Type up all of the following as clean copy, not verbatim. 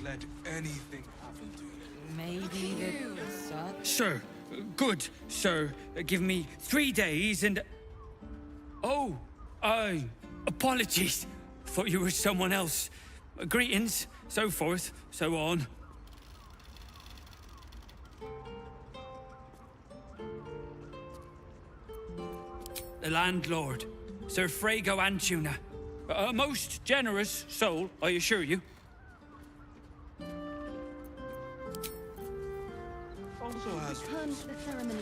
let anything happen to you. Maybe the sun. Sir, good, sir. Give me 3 days and... Oh, apologies. Thought you were someone else. Greetings, so forth, so on. The landlord, Sir Frago Antuna. A most generous soul, I assure you. Also has Return to the ceremony.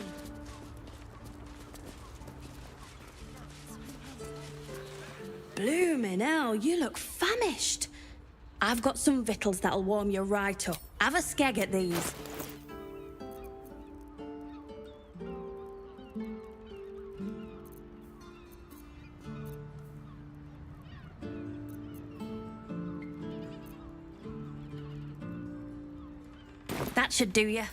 Bloomin' hell, you look famished. I've got some victuals that'll warm you right up. Have a skeg at these. That should do you.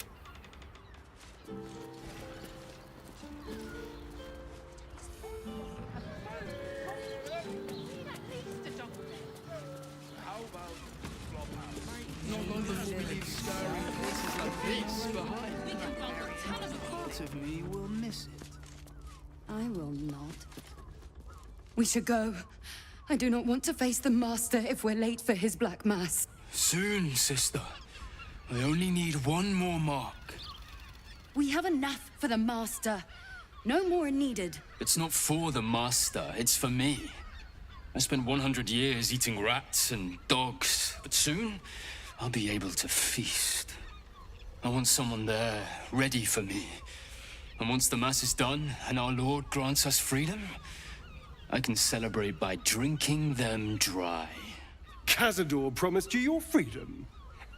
Part of me will miss it. I will not. We should go. I do not want to face the Master if we're late for his Black Mass. Soon, sister. I only need one more mark. We have enough for the Master. No more needed. It's not for the master, it's for me. I spent 100 years eating rats and dogs, but soon I'll be able to feast. I want someone there, ready for me. And once the Mass is done and our Lord grants us freedom, I can celebrate by drinking them dry. Cazador promised you your freedom,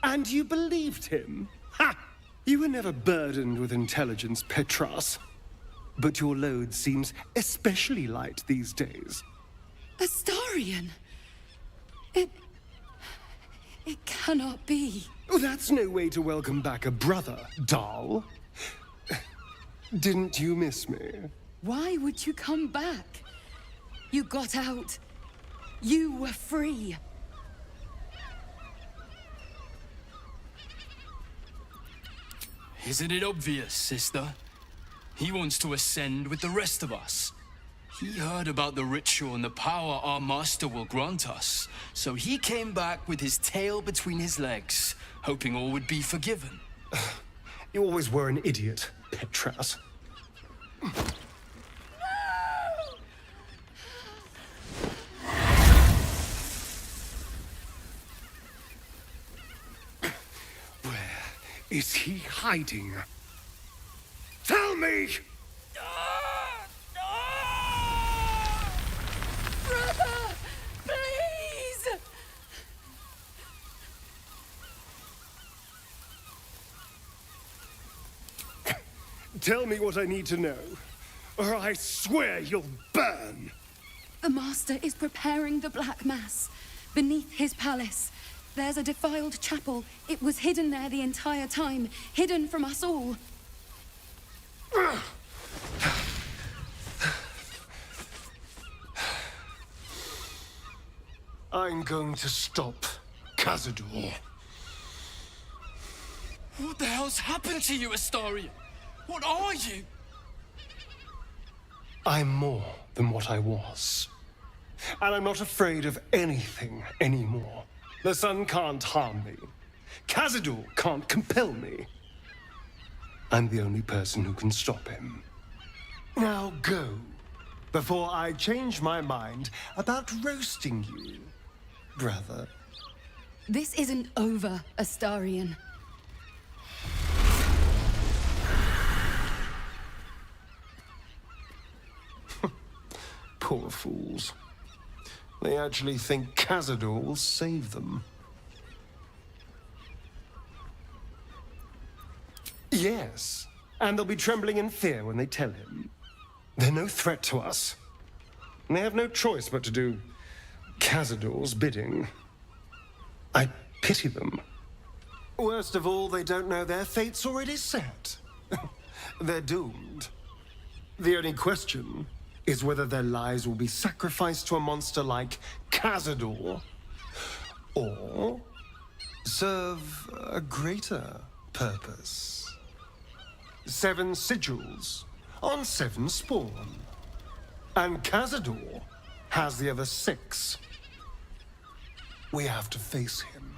and you believed him? Ha! You were never burdened with intelligence, Petras. But your load seems especially light these days. Astarion! It cannot be. Oh, that's no way to welcome back a brother, doll. Didn't you miss me? Why would you come back? You got out. You were free. Isn't it obvious, sister? He wants to ascend with the rest of us. He heard about the ritual and the power our master will grant us, so he came back with his tail between his legs, hoping all would be forgiven. You always were an idiot, Petras. Where is he hiding? Tell me! Brother! Please! Tell me what I need to know, or I swear you'll burn! The Master is preparing the Black Mass. Beneath his palace, there's a defiled chapel. It was hidden there the entire time, hidden from us all. I'm going to stop Cazador. What the hell's happened to you, Astarion? What are you? I'm more than what I was. And I'm not afraid of anything anymore. The sun can't harm me. Cazador can't compel me. I'm the only person who can stop him. Now go, before I change my mind about roasting you, brother. This isn't over, Astarion. Poor fools. They actually think Cazador will save them. Yes, and they'll be trembling in fear when they tell him. They're no threat to us. And they have no choice but to do Cazador's bidding. I pity them. Worst of all, they don't know their fate's already set. They're doomed. The only question is whether their lives will be sacrificed to a monster like Cazador, or serve a greater purpose. 7 sigils on 7 spawn. And Cazador has the other 6. We have to face him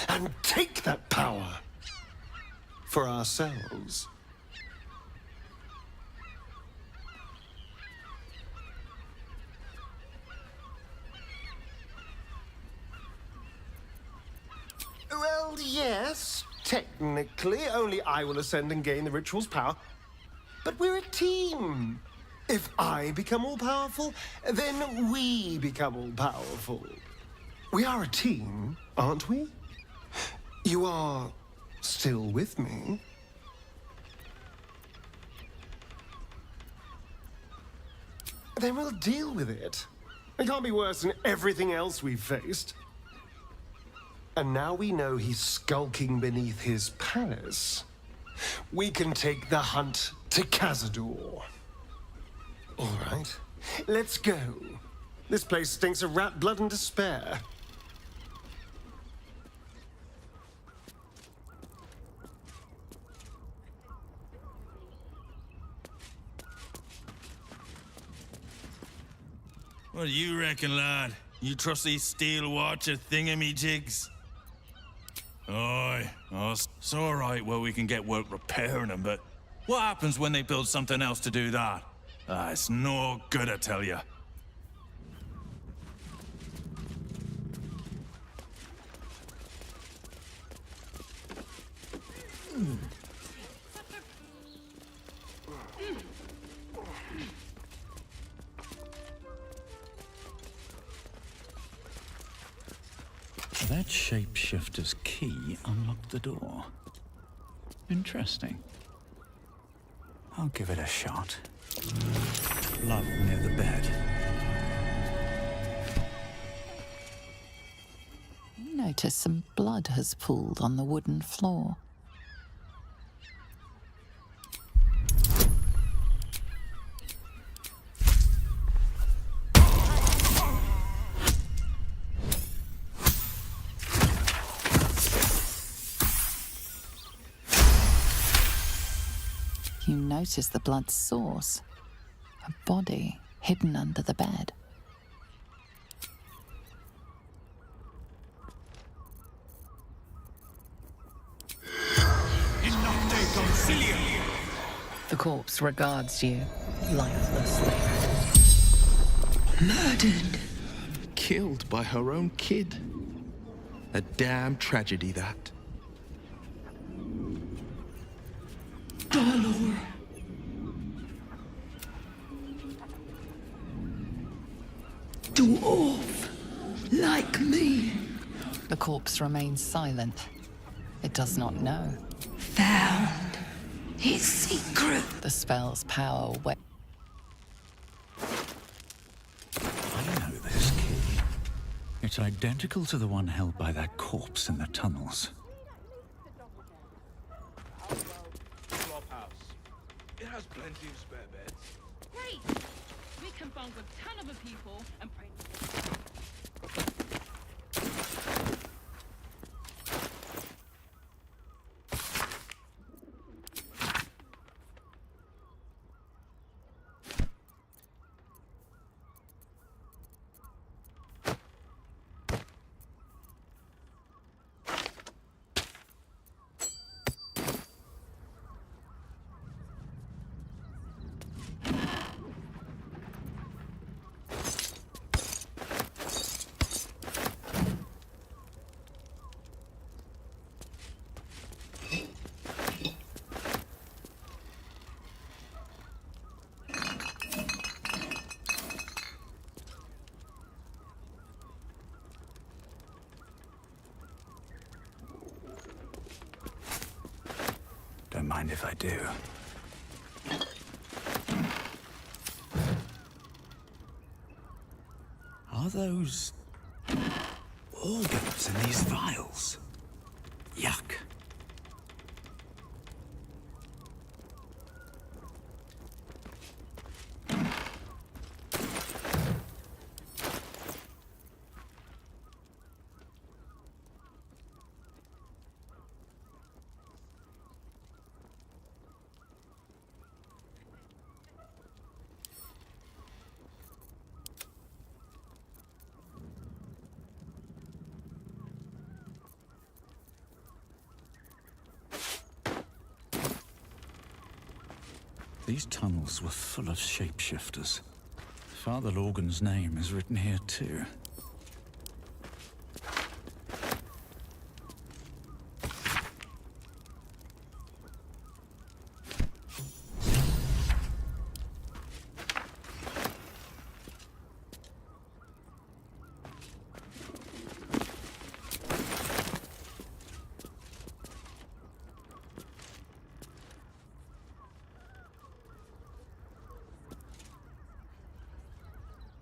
and take that power for ourselves. Well, yes, technically, only I will ascend and gain the ritual's power. But we're a team. If I become all-powerful, then we become all-powerful. We are a team, aren't we? You are still with me? Then we'll deal with it. It can't be worse than everything else we've faced. And now we know he's skulking beneath his palace. We can take the hunt to Cazador. All right, let's go. This place stinks of rat blood and despair. What do you reckon, lad? You trust these steel watcher thingamajigs? Aye, it's all right where we can get work repairing them, but what happens when they build something else to do that? It's no good, I tell you. That shapeshifter's key unlocked the door. Interesting. I'll give it a shot. Blood near the bed. You notice some blood has pooled on the wooden floor. You notice the blood's source. A body hidden under the bed. The corpse regards you lifelessly. Murdered. Killed by her own kid. A damn tragedy, that. Baldur. Dwarf. Like me. The corpse remains silent. It does not know. Found his secret. The spell's power I know this key. It's identical to the one held by that corpse in the tunnels. It has plenty of spare beds. Great! We can bunk with a ton of people and pray. Don't mind if I do. Are those organs in these vials? Yuck. these tunnels were full of shapeshifters. Father Logan's name is written here too.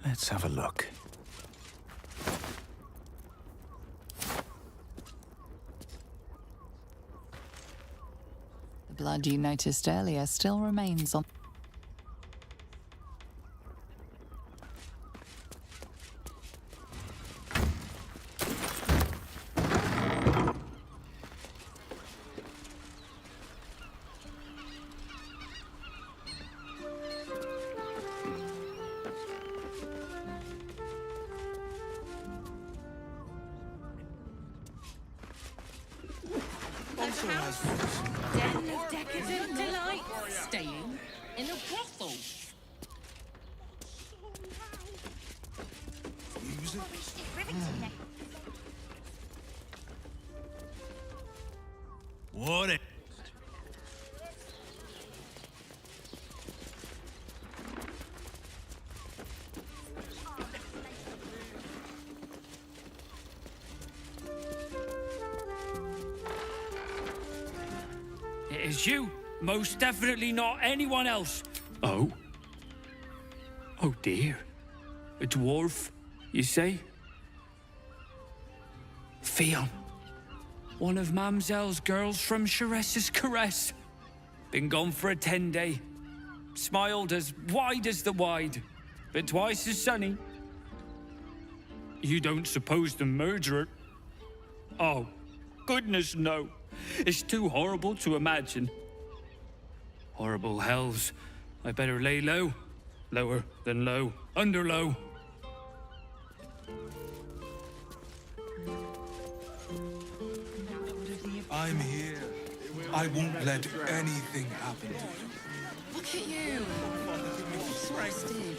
Let's have a look. The blood you noticed earlier still remains on. Den of decadent delight, staying in a brothel. What a... It is you. Most definitely not anyone else. Oh? Oh dear. A dwarf, you say? Fion. One of Mamselle's girls from Chares's Caress. Been gone for a 10-day. Smiled as wide as the wide, but twice as sunny. You don't suppose the murderer... Oh, goodness no. It's too horrible to imagine. Horrible hells. I better lay low. Lower than low. Under low. I'm here. I won't let anything happen to you. Look at you. Exhausted.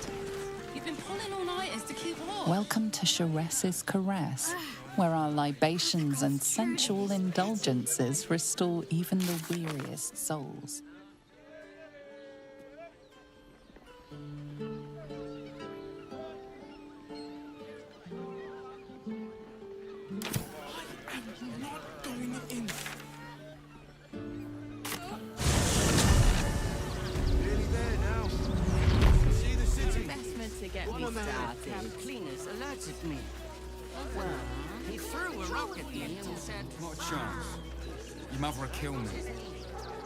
You've been pulling all-nighters to keep off. Welcome to Chares's Caress, where our libations and sensual indulgences restore even the weariest souls. To get me started. Cleaners alerted me. Well, he threw a rock at me and said... Not a chance. Your mother will kill me.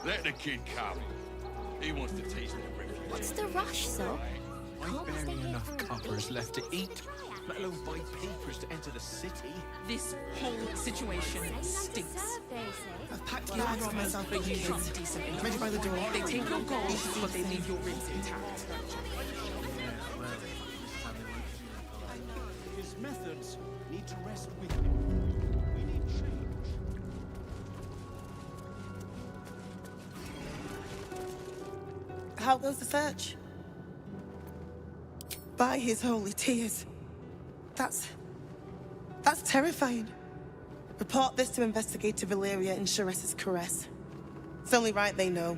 Let the kid come. He wants to taste the refuse. What's the rush, so? I've barely enough coppers left to eat, let alone buy papers to enter the city. This whole situation stinks. I've packed bags for myself But you treat decently. ready by the door. They take your gold, but they leave your ribs intact. His methods need to rest with him. We need change. How goes the search? By his holy tears. That's terrifying. Report this to Investigator Valeria in Chares's Caress. It's only right they know.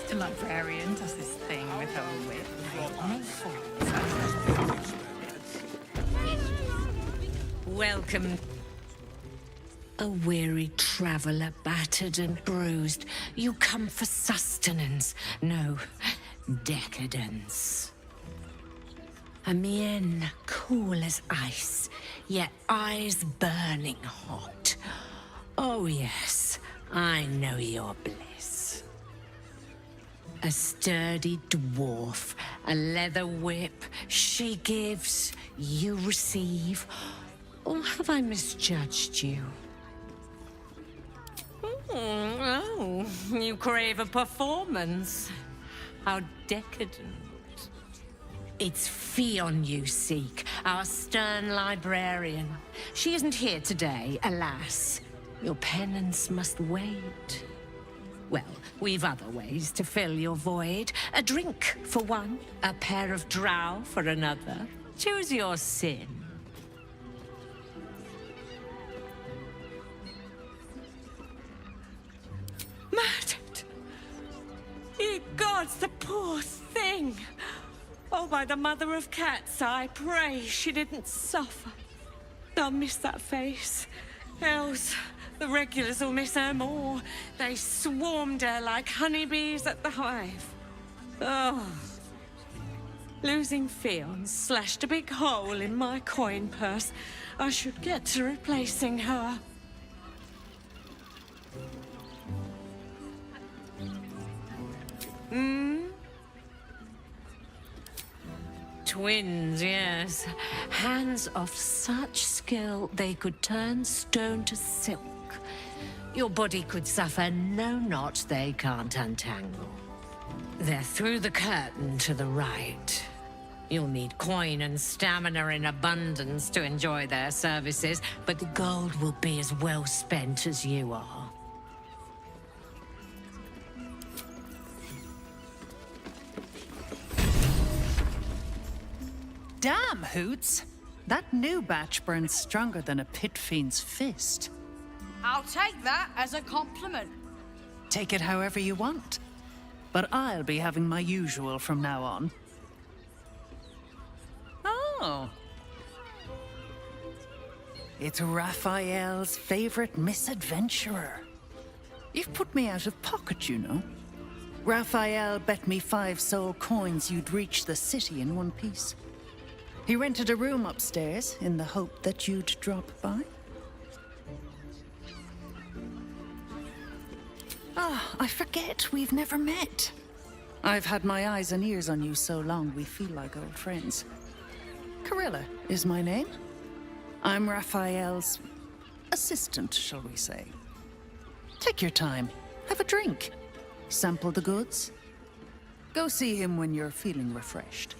The librarian does this thing with her whip. Welcome. A weary traveler, battered and bruised. You come for sustenance, no decadence. A mien cool as ice, yet eyes burning hot. Oh yes, I know your bliss. A sturdy dwarf, a leather whip, she gives, you receive. Or have I misjudged you? Oh, you crave a performance. How decadent. It's Fionn you seek, our stern librarian. She isn't here today, alas. Your penance must wait. Well, we've other ways to fill your void. A drink for one, a pair of drow for another. Choose your sin. Murdered! Ye gods, the poor thing! Oh, by the mother of cats, I pray she didn't suffer. I'll miss that face. Else, the regulars will miss her more. They swarmed her like honeybees at the hive. Oh. Losing Fionn slashed a big hole in my coin purse. I should get to replacing her. Twins, yes. Hands of such skill they could turn stone to silk. Your body could suffer no knot they can't untangle. They're through the curtain to the right. You'll need coin and stamina in abundance to enjoy their services, but the gold will be as well spent as you are. Damn, Hoots! That new batch burns stronger than a pit fiend's fist. I'll take that as a compliment. Take it however you want. But I'll be having my usual from now on. Oh. It's Raphael's favorite misadventurer. You've put me out of pocket, you know. Raphael bet me 5 soul coins you'd reach the city in one piece. He rented a room upstairs in the hope that you'd drop by. Ah, I forget we've never met. I've had my eyes and ears on you so long we feel like old friends. Carilla is my name. I'm Raphael's assistant, shall we say. Take your time. Have a drink. Sample the goods. Go see him when you're feeling refreshed.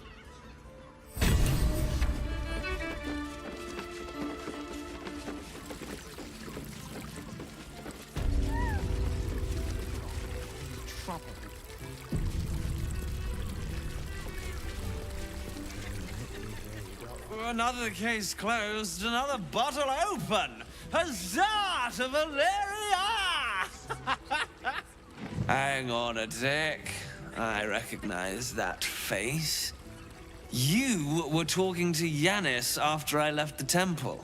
Another case closed, another bottle open. Huzzah to Valeria! Hang on a tick. I recognize that face. You were talking to Yanis after I left the temple.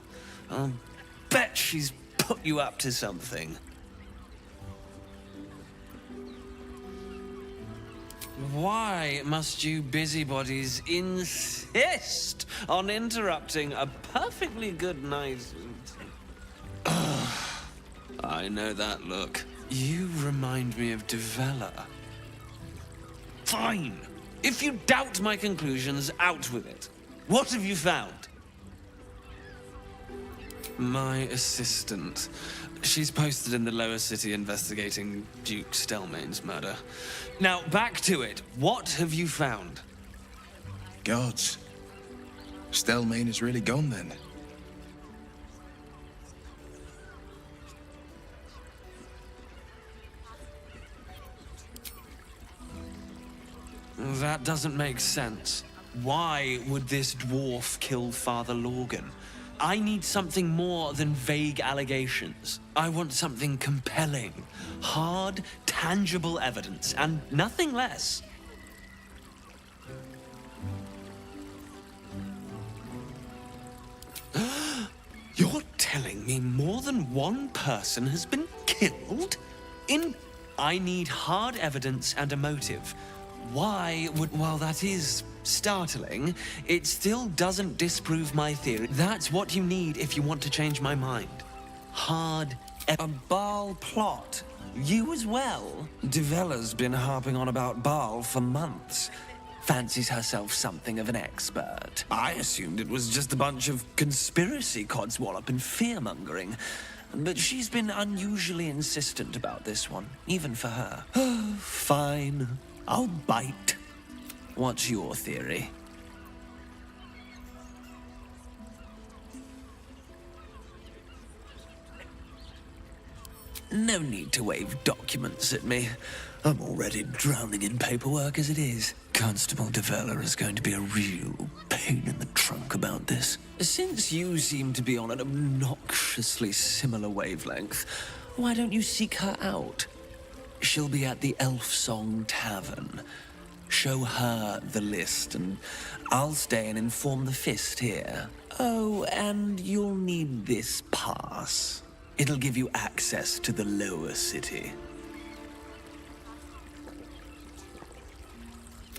I'll bet she's put you up to something. Why must you busybodies insist on interrupting a perfectly good night? I know that look. You remind me of Devella. Fine. If you doubt my conclusions, out with it. What have you found? My assistant. She's posted in the lower city investigating Duke Stelmane's murder. Now, back to it. What have you found? Gods. Stelmane is really gone then. That doesn't make sense. Why would this dwarf kill Father Lorgan? I need something more than vague allegations. I want something compelling, hard, tangible evidence, and nothing less. You're telling me more than one person has been killed? I need hard evidence and a motive. Why would... Well, that is startling. It still doesn't disprove my theory. That's what you need if you want to change my mind. Hard... A Baal plot? You as well? Devella's been harping on about Baal for months. Fancies herself something of an expert. I assumed it was just a bunch of conspiracy codswallop and fear-mongering. But she's been unusually insistent about this one, even for her. Fine. I'll bite. What's your theory? No need to wave documents at me. I'm already drowning in paperwork as it is. Constable Devella is going to be a real pain in the trunk about this. Since you seem to be on an obnoxiously similar wavelength, why don't you seek her out? She'll be at the Elf Song Tavern. Show her the list, and I'll stay and inform the Fist here. Oh, and you'll need this pass. It'll give you access to the lower city.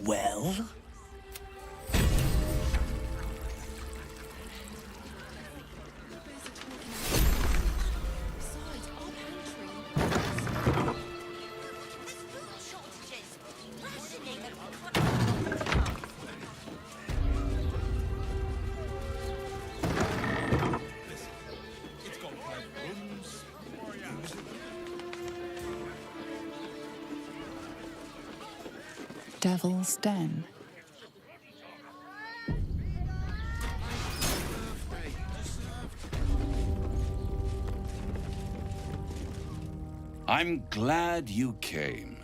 Well? Devil's Den. I'm glad you came.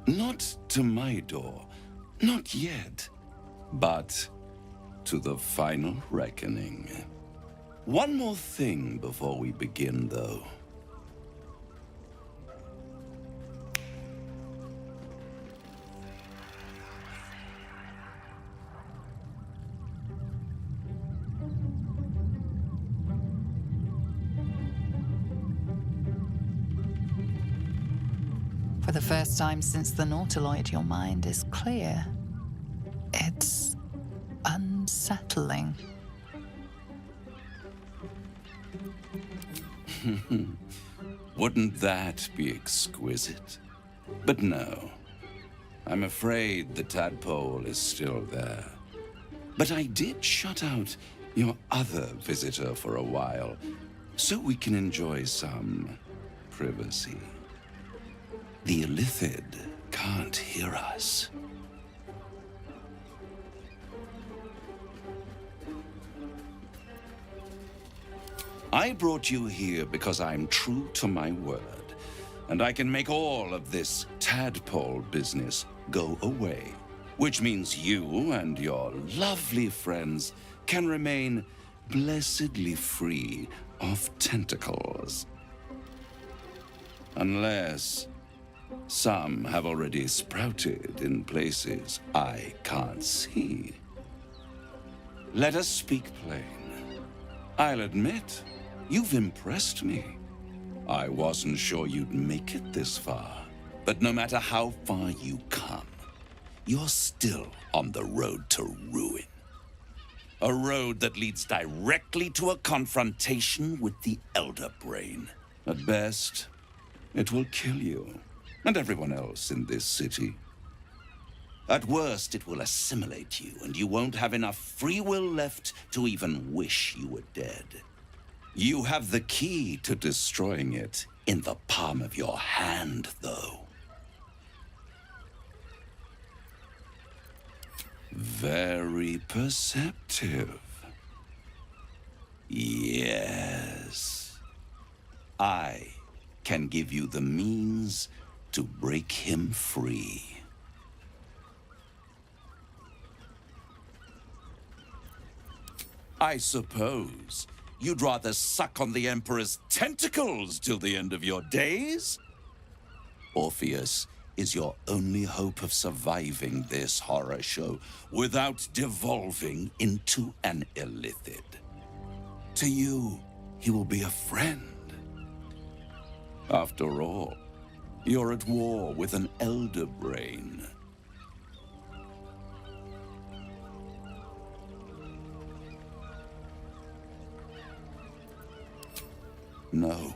Not to my door, not yet, but to the final reckoning. One more thing before we begin, though. For the first time since the Nautiloid, your mind is clear. It's unsettling. Wouldn't that be exquisite? But no. I'm afraid the tadpole is still there. But I did shut out your other visitor for a while, so we can enjoy some privacy. The Illithid can't hear us. I brought you here because I'm true to my word, and I can make all of this tadpole business go away, which means you and your lovely friends can remain blessedly free of tentacles. Unless some have already sprouted in places I can't see. Let us speak plain. I'll admit, you've impressed me. I wasn't sure you'd make it this far, but no matter how far you come, you're still on the road to ruin. A road that leads directly to a confrontation with the Elder Brain. At best, it will kill you and everyone else in this city. At worst, it will assimilate you, and you won't have enough free will left to even wish you were dead. You have the key to destroying it in the palm of your hand, though. Very perceptive. Yes. I can give you the means to break him free. I suppose you'd rather suck on the Emperor's tentacles till the end of your days? Orpheus is your only hope of surviving this horror show without devolving into an Illithid. To you, he will be a friend. After all, you're at war with an Elder Brain. No.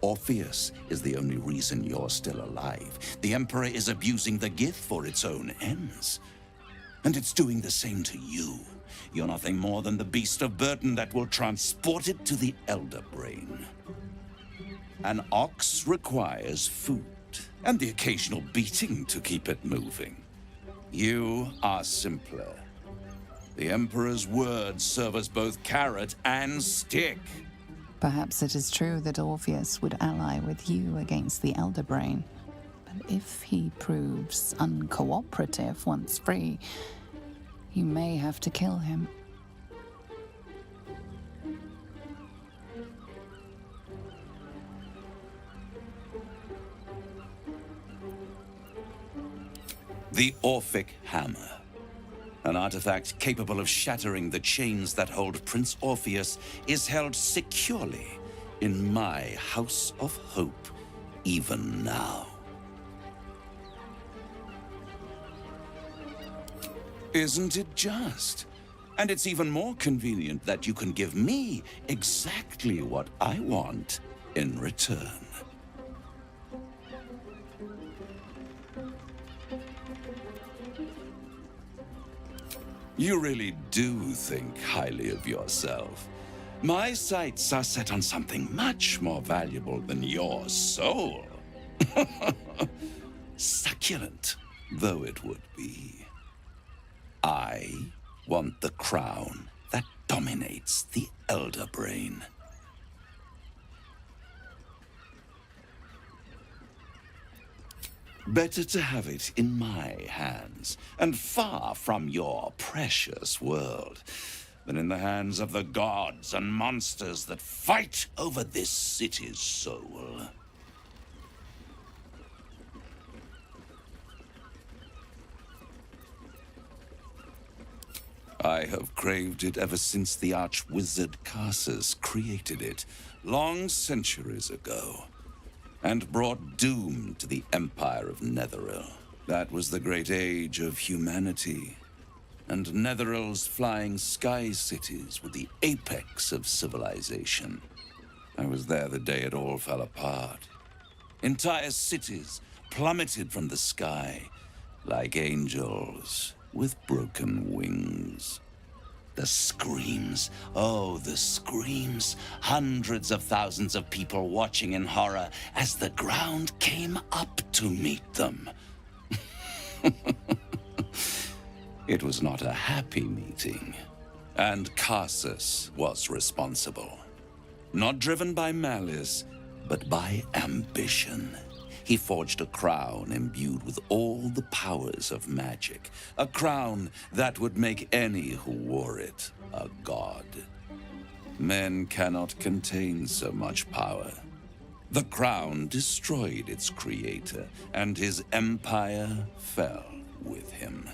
Orpheus is the only reason you're still alive. The Emperor is abusing the gift for its own ends. And it's doing the same to you. You're nothing more than the beast of burden that will transport it to the Elder Brain. An ox requires food, and the occasional beating to keep it moving. You are simpler. The Emperor's words serve as both carrot and stick. Perhaps it is true that Orpheus would ally with you against the Elder Brain. But if he proves uncooperative once free, you may have to kill him. The Orphic Hammer. An artifact capable of shattering the chains that hold Prince Orpheus is held securely in my House of Hope, even now. Isn't it just? And it's even more convenient that you can give me exactly what I want in return. You really do think highly of yourself. My sights are set on something much more valuable than your soul. Succulent though it would be. I want the crown that dominates the Elder Brain. Better to have it in my hands, and far from your precious world, than in the hands of the gods and monsters that fight over this city's soul. I have craved it ever since the arch-wizard Carsus created it, long centuries ago, and brought doom to the Empire of Netheril. That was the great age of humanity, and Netheril's flying sky cities were the apex of civilization. I was there the day it all fell apart. Entire cities plummeted from the sky like angels with broken wings. The screams, oh, the screams. Hundreds of thousands of people watching in horror as the ground came up to meet them. It was not a happy meeting, and Carsus was responsible. Not driven by malice, but by ambition. He forged a crown imbued with all the powers of magic. A crown that would make any who wore it a god. Men cannot contain so much power. The crown destroyed its creator, and his empire fell with him.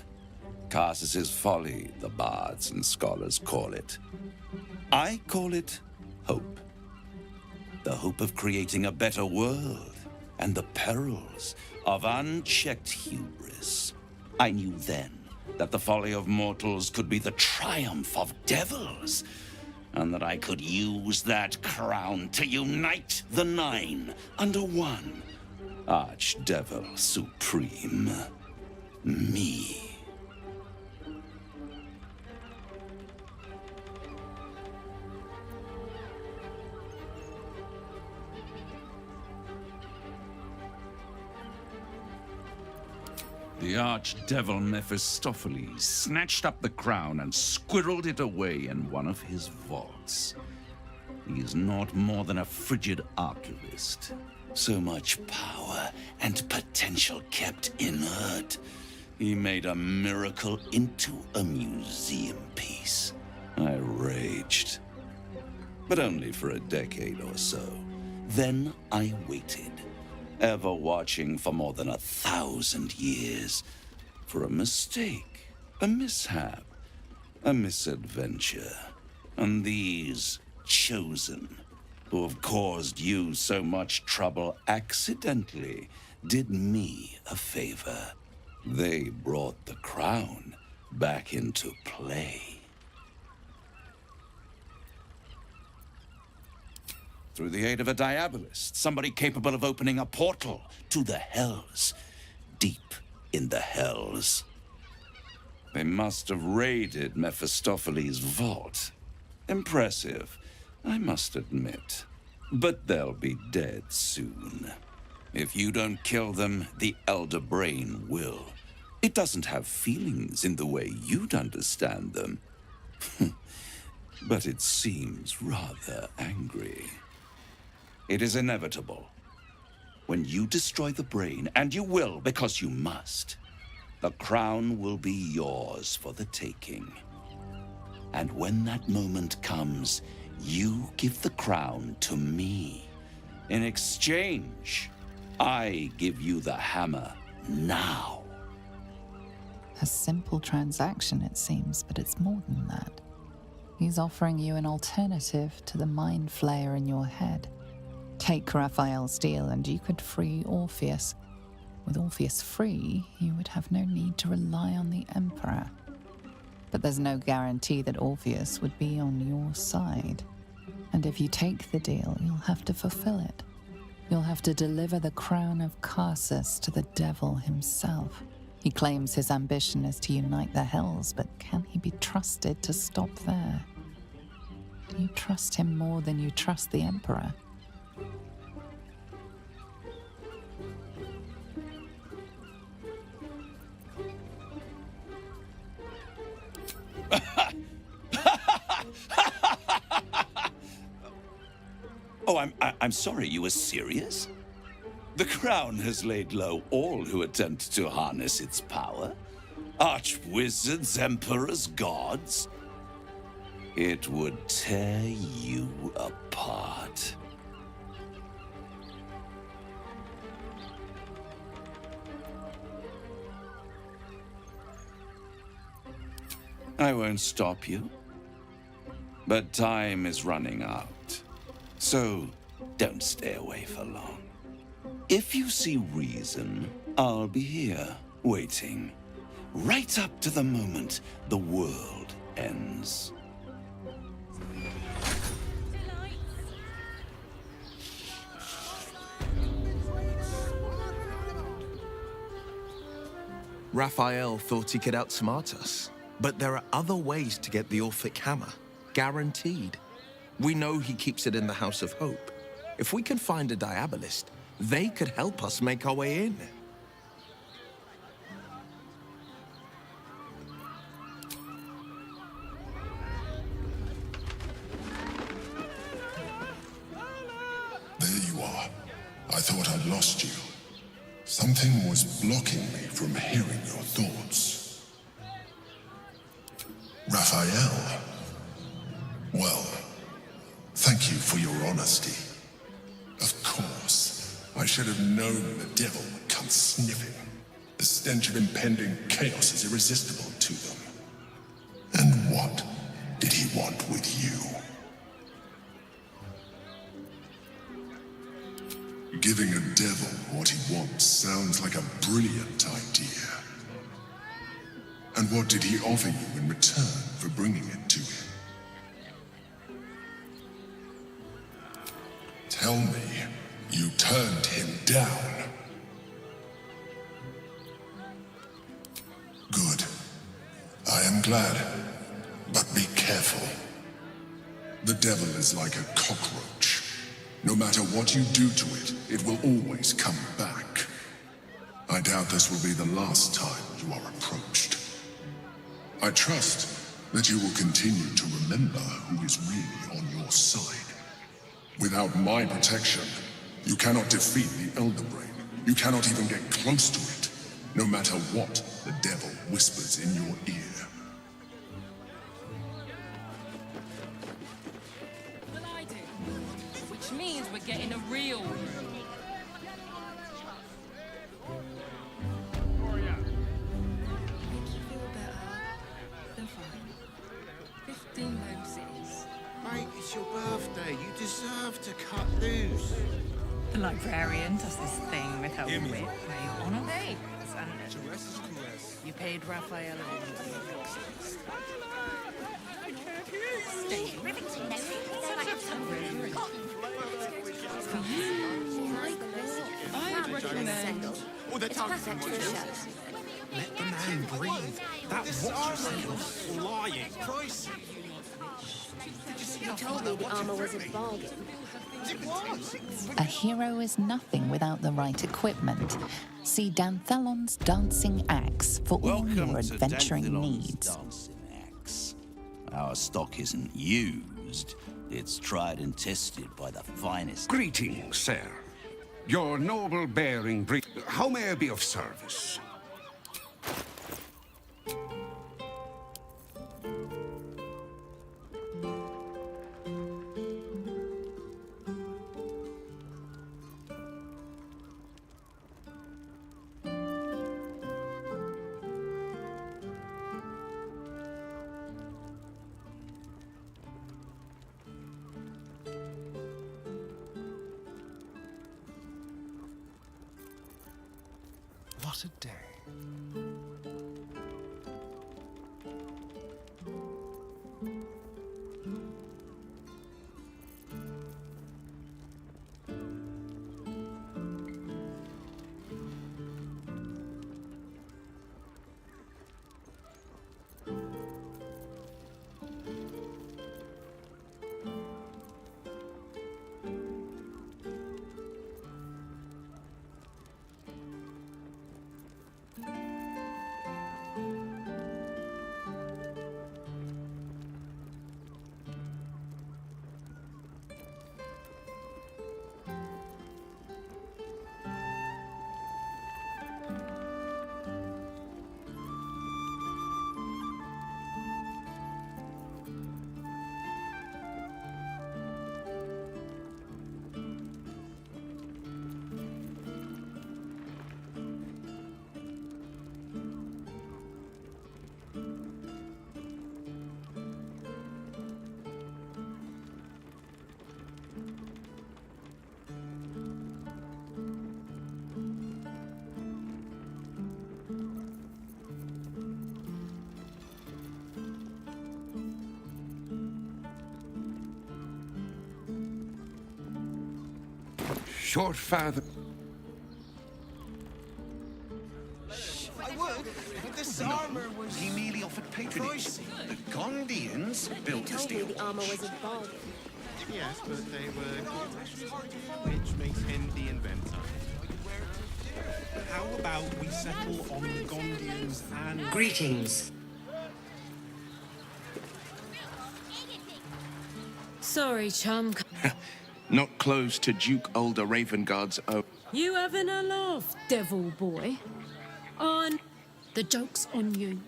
Carsus's folly, the bards and scholars call it. I call it hope. The hope of creating a better world, and the perils of unchecked hubris. I knew then that the folly of mortals could be the triumph of devils, and that I could use that crown to unite the Nine under one Archdevil Supreme. Me. The archdevil Mephistopheles snatched up the crown and squirreled it away in one of his vaults. He is not more than a frigid archivist. So much power and potential kept inert. He made a miracle into a museum piece. I raged. But only for a decade or so. Then I waited. Ever watching for more than 1,000 years for a mistake, a mishap, a misadventure. And these chosen, who have caused you so much trouble accidentally, did me a favor. They brought the crown back into play. Through the aid of a diabolist, somebody capable of opening a portal to the Hells, deep in the Hells. They must have raided Mephistopheles' vault. Impressive, I must admit. But they'll be dead soon. If you don't kill them, the Elder Brain will. It doesn't have feelings in the way you'd understand them. but it seems rather angry. It is inevitable. When you destroy the brain, and you will because you must, the crown will be yours for the taking. And when that moment comes, you give the crown to me. In exchange, I give you the hammer now. A simple transaction, it seems, but it's more than that. He's offering you an alternative to the mind flayer in your head. Take Raphael's deal and you could free Orpheus. With Orpheus free, you would have no need to rely on the Emperor. But there's no guarantee that Orpheus would be on your side. And if you take the deal, you'll have to fulfill it. You'll have to deliver the crown of Carsus to the devil himself. He claims his ambition is to unite the Hells, but can he be trusted to stop there? Do you trust him more than you trust the Emperor? Oh, I'm sorry, you were serious? The crown has laid low all who attempt to harness its power. Archwizards, emperors, gods. It would tear you apart. I won't stop you. But time is running out. So, don't stay away for long. If you see reason, I'll be here, waiting. Right up to the moment the world ends. Raphael thought he could outsmart us. But there are other ways to get the Orphic hammer. Guaranteed. We know he keeps it in the House of Hope. If we can find a Diabolist, they could help us make our way in. There you are. I thought I'd lost you. Something was blocking me from hearing your thoughts. Raphael. Well, thank you for your honesty. Of course, I should have known the devil would come sniffing. The stench of impending chaos is irresistible to them. And what did he want with you? Giving a devil what he wants sounds like a brilliant idea. And what did he offer you in return for bringing it to him? Tell me, you turned him down. Good. I am glad. But be careful. The devil is like a cockroach. No matter what you do to it, it will always come back. I doubt this will be the last time you are approached. I trust that you will continue to remember who is really on your side. Without my protection, you cannot defeat the Elder Brain. You cannot even get close to it, no matter what the devil whispers in your ear. Well, I do. Which means we're getting a real room. Mate, it's your birthday. You deserve to cut loose. The librarian does this thing with her wit where you honour things, and you paid Raphael I recommend... Oh, the tongue from my shirt. Let the man breathe. That watch is lying. Price. You told me the armor was a bargain. A hero is nothing without the right equipment. See Danthelon's Dancing Axe for all your adventuring needs. Our stock isn't used. It's tried and tested by the finest. Greetings, sir. Your noble bearing how may I be of service? What a day. Short father. I would, but this armor was... He merely offered patronage. The Gondians built the steel. The armor was a bargain. Yes, but they were... Which makes him the inventor. How about we settle on the Gondians and... Greetings. Sorry, chum. Not close to Duke Ulder Ravengard's own. You having a laugh, devil boy? On. The joke's on you.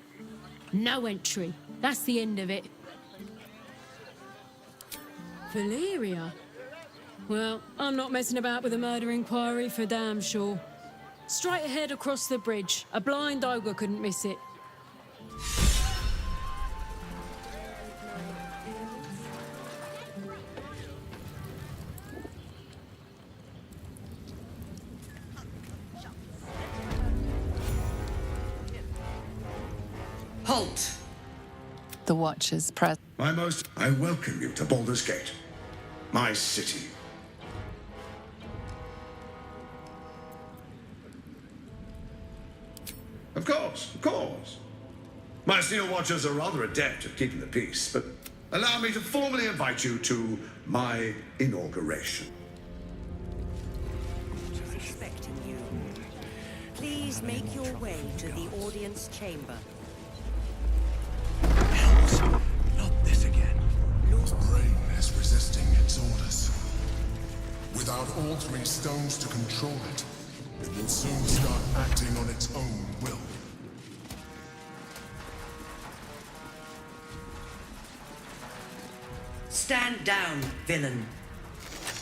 No entry. That's the end of it. Valeria? Well, I'm not messing about with a murder inquiry for damn sure. Straight ahead across the bridge. A blind ogre couldn't miss it. Halt! The Watcher's present. I welcome you to Baldur's Gate, my city. Of course, of course. My Steel Watchers are rather adept at keeping the peace, but allow me to formally invite you to my inauguration. Expecting you. Please make your way to the audience chamber. Not this again. The brain is resisting its orders. Without altering stones to control it, it will soon start acting on its own will. Stand down, villain.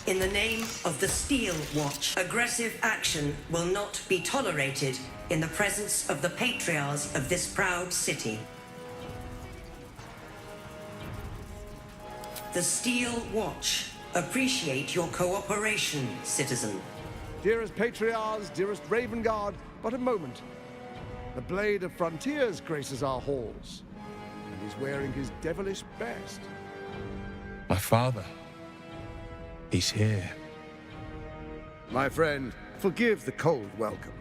In the name of the Steel Watch, aggressive action will not be tolerated in the presence of the patriarchs of this proud city. The Steel Watch appreciate your cooperation, citizen. Dearest Patriarchs, dearest Ravengard, but a moment. The Blade of Frontiers graces our halls, and he's wearing his devilish best. My father. He's here. My friend, forgive the cold welcome.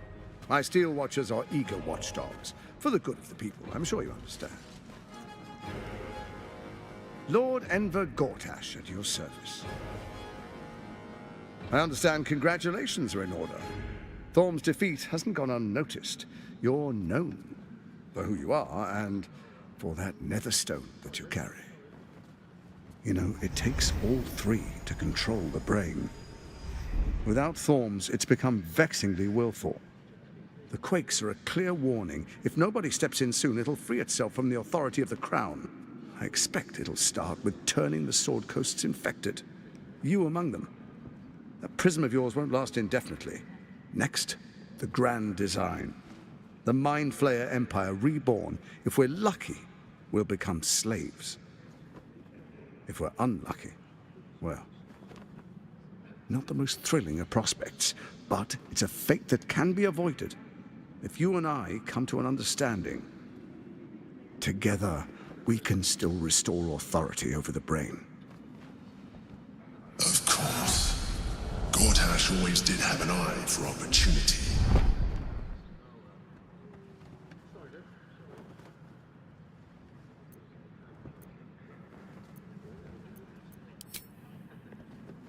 My Steel Watchers are eager watchdogs, for the good of the people, I'm sure you understand. Lord Enver Gortash at your service. I understand congratulations are in order. Thorm's defeat hasn't gone unnoticed. You're known for who you are and for that nether stone that you carry. You know, it takes all three to control the brain. Without Thorms, it's become vexingly willful. The quakes are a clear warning. If nobody steps in soon, it'll free itself from the authority of the crown. I expect it'll start with turning the Sword Coasts infected. You among them. That prism of yours won't last indefinitely. Next, the grand design. The Mind Flayer Empire reborn. If we're lucky, we'll become slaves. If we're unlucky, well, not the most thrilling of prospects, but it's a fate that can be avoided if you and I come to an understanding. Together, we can still restore authority over the brain. Of course. Gortash always did have an eye for opportunity.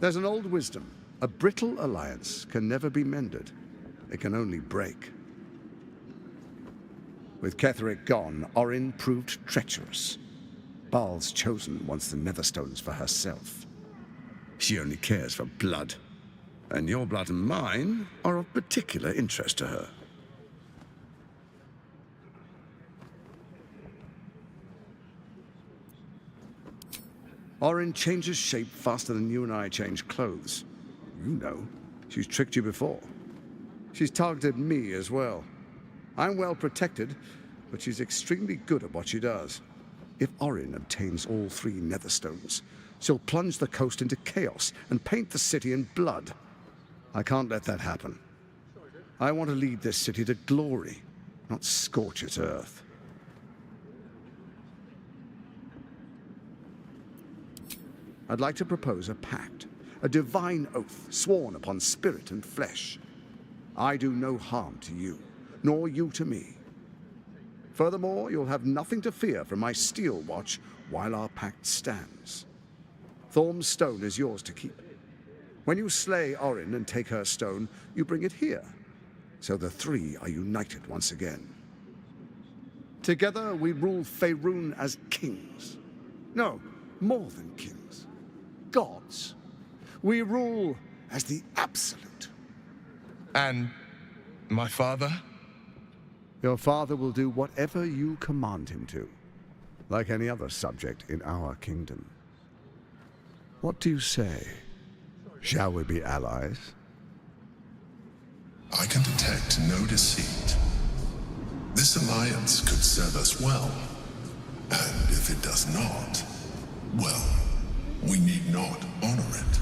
There's an old wisdom. A brittle alliance can never be mended. It can only break. With Ketheric gone, Orin proved treacherous. Baal's chosen wants the Netherstones for herself. She only cares for blood. And your blood and mine are of particular interest to her. Orin changes shape faster than you and I change clothes. You know, she's tricked you before. She's targeted me as well. I'm well protected, but she's extremely good at what she does. If Orin obtains all three Netherstones, she'll plunge the coast into chaos and paint the city in blood. I can't let that happen. I want to lead this city to glory, not scorch its earth. I'd like to propose a pact, a divine oath sworn upon spirit and flesh. I do no harm to you, nor you to me. Furthermore, you'll have nothing to fear from my steel watch while our pact stands. Thorm's stone is yours to keep. When you slay Orin and take her stone, you bring it here, so the three are united once again. Together we rule Faerun as kings. No, more than kings. Gods. We rule as the Absolute. And my father? Your father will do whatever you command him to, like any other subject in our kingdom. What do you say? Shall we be allies? I can detect no deceit. This alliance could serve us well. And if it does not, well, we need not honor it.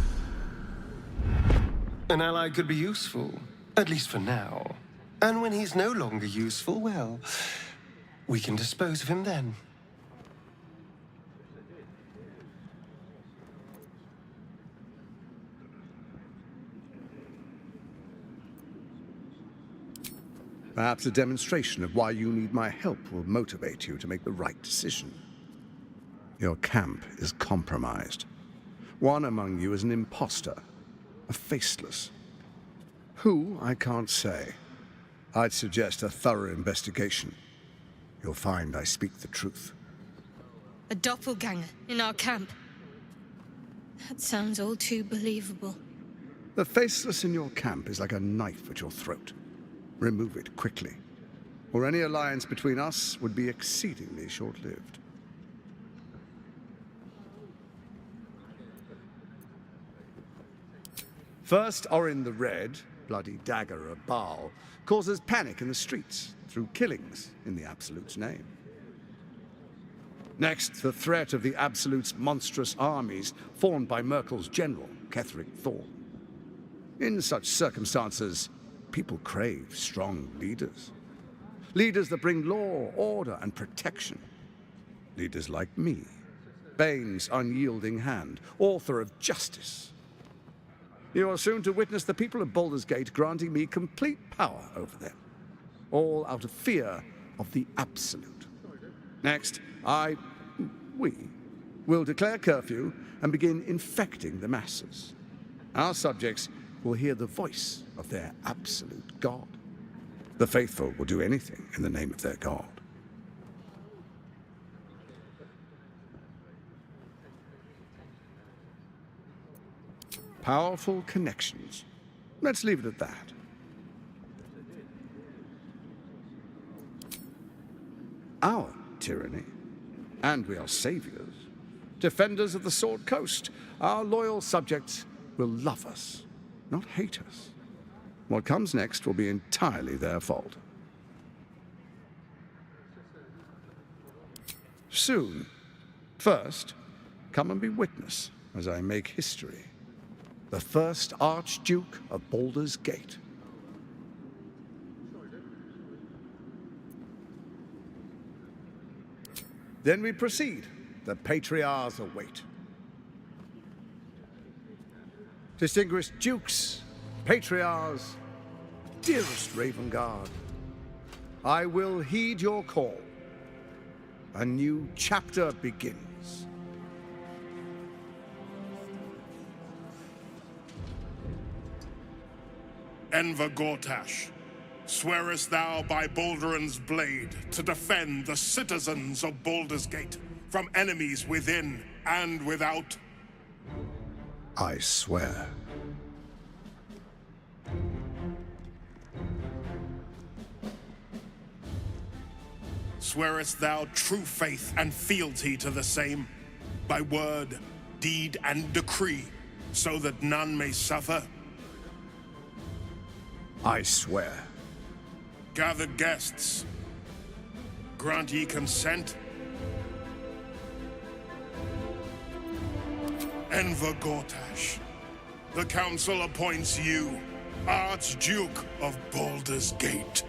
An ally could be useful, at least for now. And when he's no longer useful, well, we can dispose of him then. Perhaps a demonstration of why you need my help will motivate you to make the right decision. Your camp is compromised. One among you is an imposter, a faceless. Who, I can't say. I'd suggest a thorough investigation. You'll find I speak the truth. A doppelganger in our camp. That sounds all too believable. The faceless in your camp is like a knife at your throat. Remove it quickly, or any alliance between us would be exceedingly short-lived. First, Orin the Red, bloody dagger of Baal, causes panic in the streets through killings in the Absolute's name. Next, the threat of the Absolute's monstrous armies formed by Merkel's general, Ketheric Thorm. In such circumstances, people crave strong leaders. Leaders that bring law, order, and protection. Leaders like me, Bane's unyielding hand, author of justice. You are soon to witness the people of Baldur's Gate granting me complete power over them, all out of fear of the Absolute. Next, we will declare curfew and begin infecting the masses. Our subjects will hear the voice of their absolute God. The faithful will do anything in the name of their God. Powerful connections. Let's leave it at that. Our tyranny. And we are saviors. Defenders of the Sword Coast. Our loyal subjects will love us, not hate us. What comes next will be entirely their fault. Soon. First, come and be witness as I make history. The first Archduke of Baldur's Gate. Then we proceed. The Patriarchs await. Distinguished Dukes, Patriarchs, dearest Ravengard, I will heed your call. A new chapter begins. Enver Gortash, swearest thou by Balduran's blade to defend the citizens of Baldur's Gate from enemies within and without? I swear. Swearest thou true faith and fealty to the same, by word, deed, and decree, so that none may suffer? I swear. Gathered guests, grant ye consent? Enver Gortash, the Council appoints you Archduke of Baldur's Gate.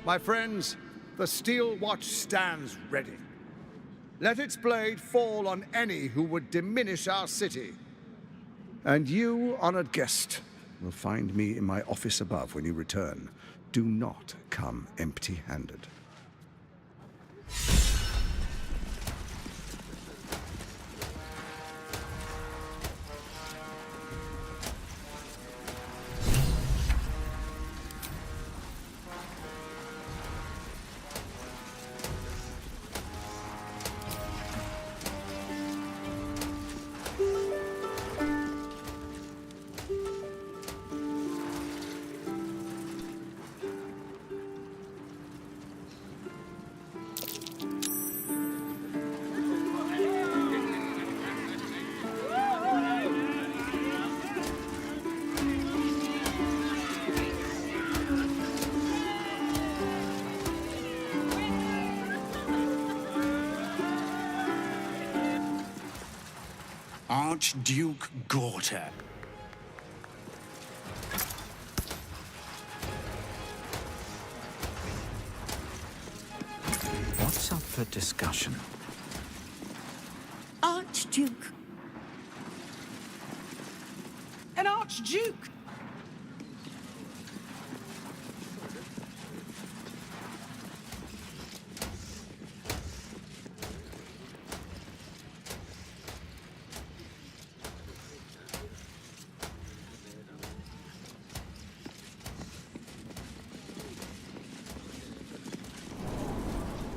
My friends, the Steel Watch stands ready. Let its blade fall on any who would diminish our city. And you, honored guest, will find me in my office above when you return. Do not come empty-handed. Archduke Gortash. What's up for discussion? Archduke. An Archduke!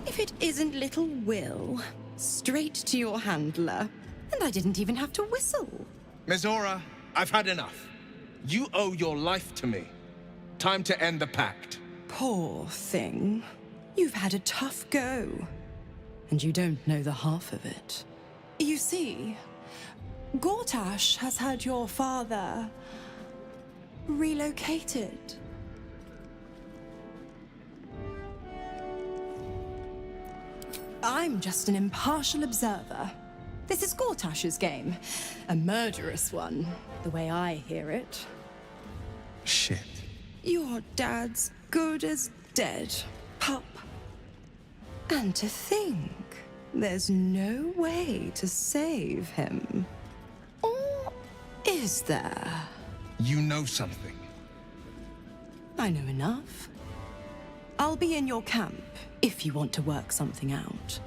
If it isn't little Will, straight to your handler, and I didn't even have to whistle. Mizora, I've had enough. You owe your life to me. Time to end the pact. Poor thing. You've had a tough go, and you don't know the half of it. You see, Gortash has had your father relocated. I'm just an impartial observer. This is Gortash's game. A murderous one, the way I hear it. Shit. Your dad's good as dead, pup. And to think, there's no way to save him. Or is there? You know something. I know enough. I'll be in your camp if you want to work something out.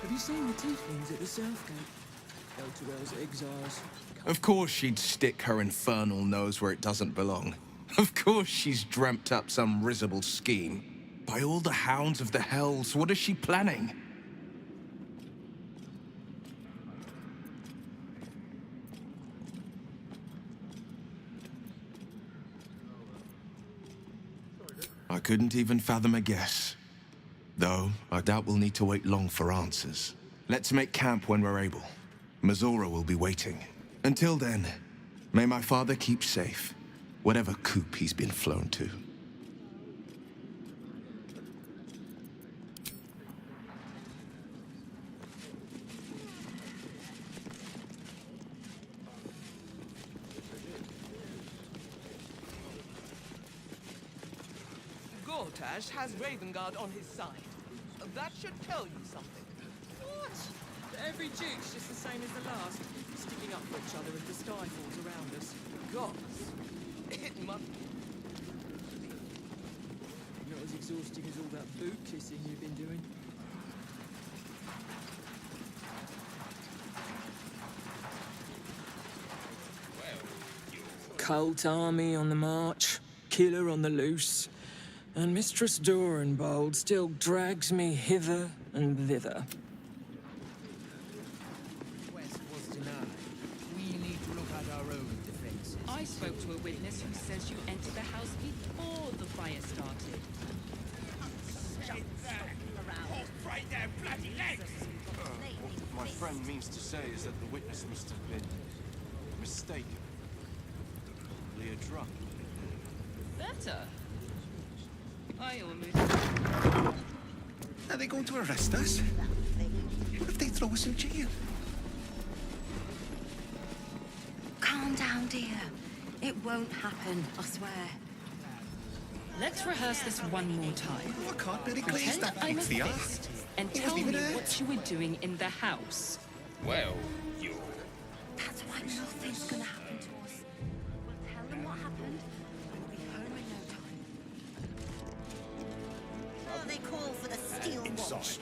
Have you seen the tieflings at the Southgate? L2L's exiles, Of course she'd stick her infernal nose where it doesn't belong. Of course she's dreamt up some risible scheme. By all the hounds of the hells, what is she planning? I couldn't even fathom a guess. Though, I doubt we'll need to wait long for answers. Let's make camp when we're able. Mazora will be waiting. Until then, may my father keep safe, whatever coop he's been flown to. Gortash has Ravengard on his side. That should tell you something. What? Every duke's just the same as the last, sticking up for each other as the sky falls around us. Gods. It must... Not as exhausting as all that boot kissing you've been doing. Cult army on the march, killer on the loose, and Mistress Dorenbold still drags me hither and thither. Request was denied. We need to look at our own defenses. I spoke to a witness who says you entered the house before the fire started. Right there, bloody legs! What my friend means to say is that the witness must have been mistaken. Probably a drunk. Better. I almost... Are they going to arrest us? What if they throw us in jail? Calm down, dear. It won't happen, I swear. Let's rehearse this one more time. I can't really glaze Pretend that I'm a pizza, yeah? fist and He tell wasn't me even what hurt. you were doing in the house. Well, you... That's why nothing's gonna happen to us. We'll tell them what happened, and we'll be home in no time. Oh, they call for the Steel Watch.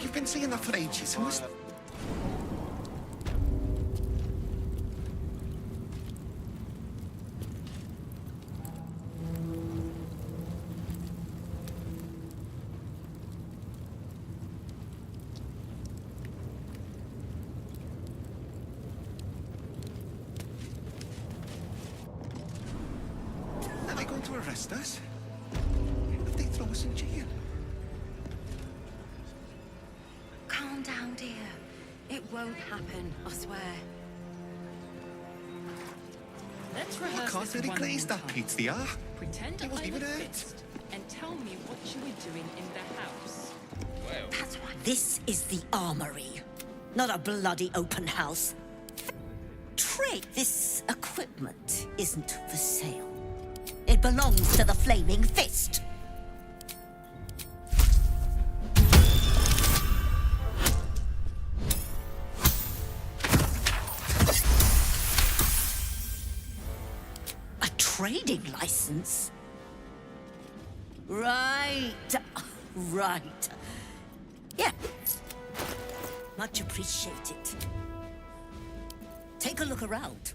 You've been saying that for ages. Who is... Are they going to arrest us? What if they throw us in jail? Calm down, dear. It won't happen, I swear. Let's I rehearse can't this really one glaze more that time. pizza, yeah? Pretend He I'm wasn't a even hurt. fist and tell me what you were doing in the house. That's why. This is the armory, not a bloody open house. Trade. This equipment isn't for sale. It belongs to the Flaming Fist. A trading license? Right. Right. Yeah. Much appreciated. Take a look around.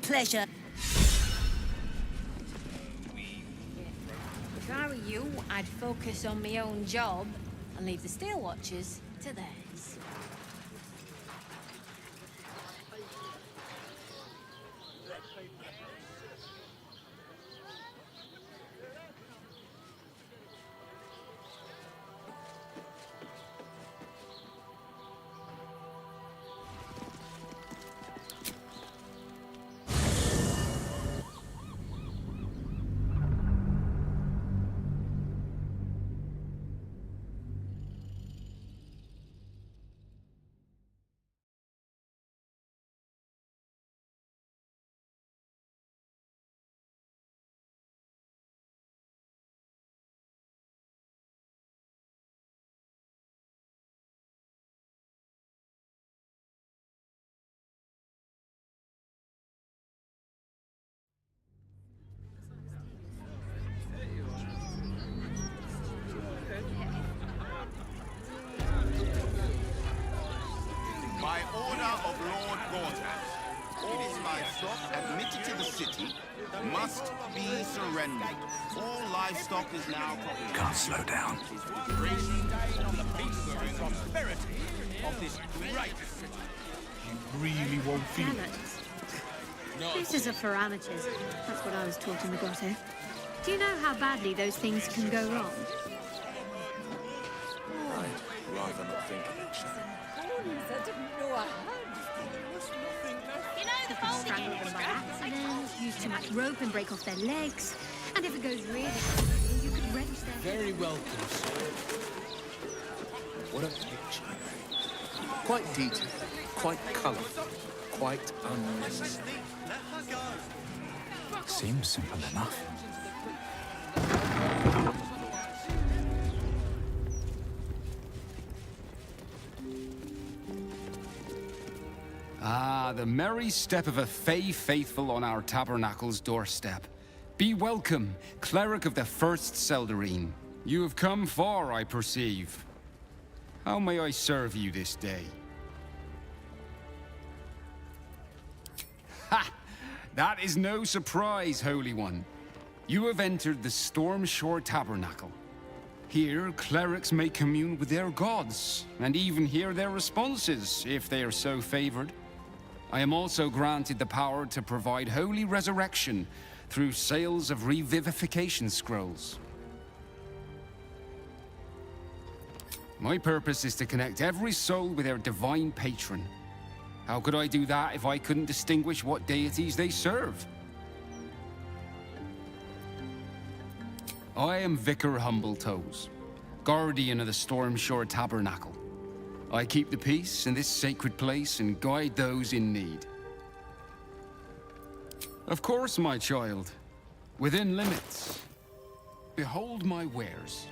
Pleasure. If I were you, I'd focus on my own job and leave the Steel Watchers to theirs. of Lord Gortash. All livestock admitted to the city must be surrendered. All livestock is now property. Can't slow down. On the peace and prosperity of this great city. You really won't feel it. This is for amateurs. That's what I was taught in the grotto. Do you know how badly those things can go wrong? I'd rather not think of it. I didn't know I had. You know, the strangle them by accident, use too much rope and break off their legs. And if it goes really badly, you could wrench their... Very welcome, sir. What a picture. Quite detailed, quite colourful, quite unnecessary. Seems simple enough. Ah, the merry step of a Fey faithful on our tabernacle's doorstep. Be welcome, cleric of the First Seldarine. You have come far, I perceive. How may I serve you this day? Ha! That is no surprise, Holy One. You have entered the Stormshore Tabernacle. Here, clerics may commune with their gods, and even hear their responses, if they are so favored. I am also granted the power to provide holy resurrection through sales of revivification scrolls. My purpose is to connect every soul with their divine patron. How could I do that if I couldn't distinguish what deities they serve? I am Vicar Humbletoes, guardian of the Stormshore Tabernacle. I keep the peace in this sacred place and guide those in need. Of course, my child. Within limits. Behold my wares.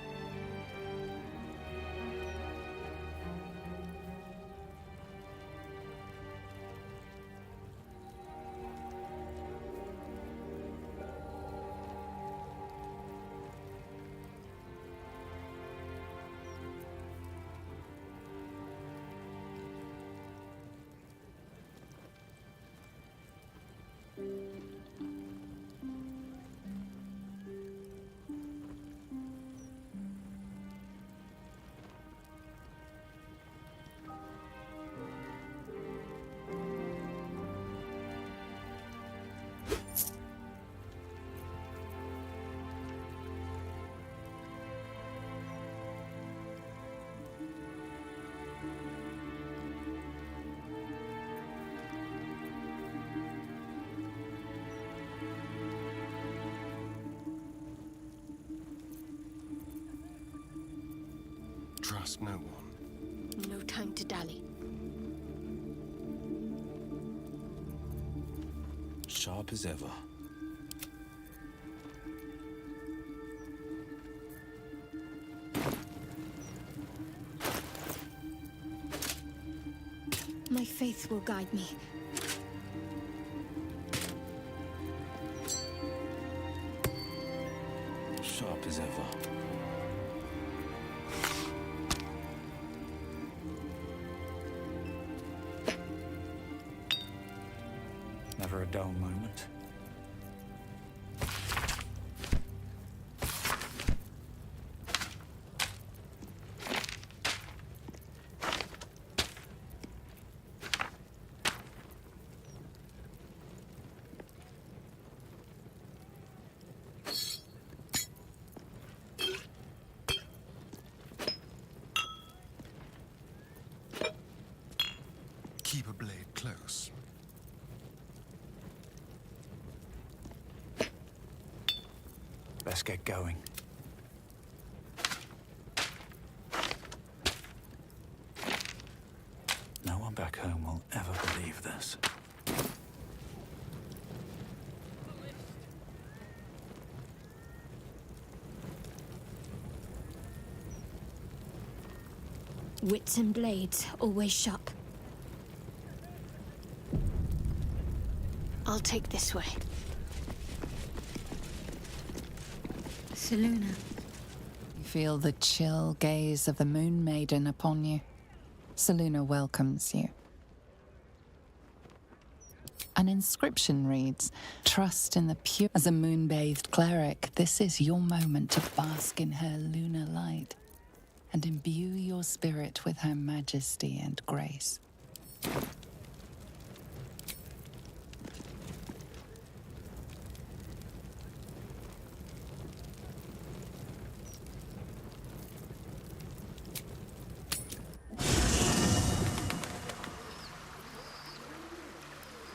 Trust no one. No time to dally. Sharp as ever. My faith will guide me. Sharp as ever. Never a dull moment. Keep a blade close. Let's get going. No one back home will ever believe this. Wits and blades, always sharp. I'll take this way. Seluna. You feel the chill gaze of the Moon Maiden upon you. Seluna welcomes you. An inscription reads, "Trust in the pure." As a moon-bathed cleric, this is your moment to bask in her lunar light and imbue your spirit with her majesty and grace.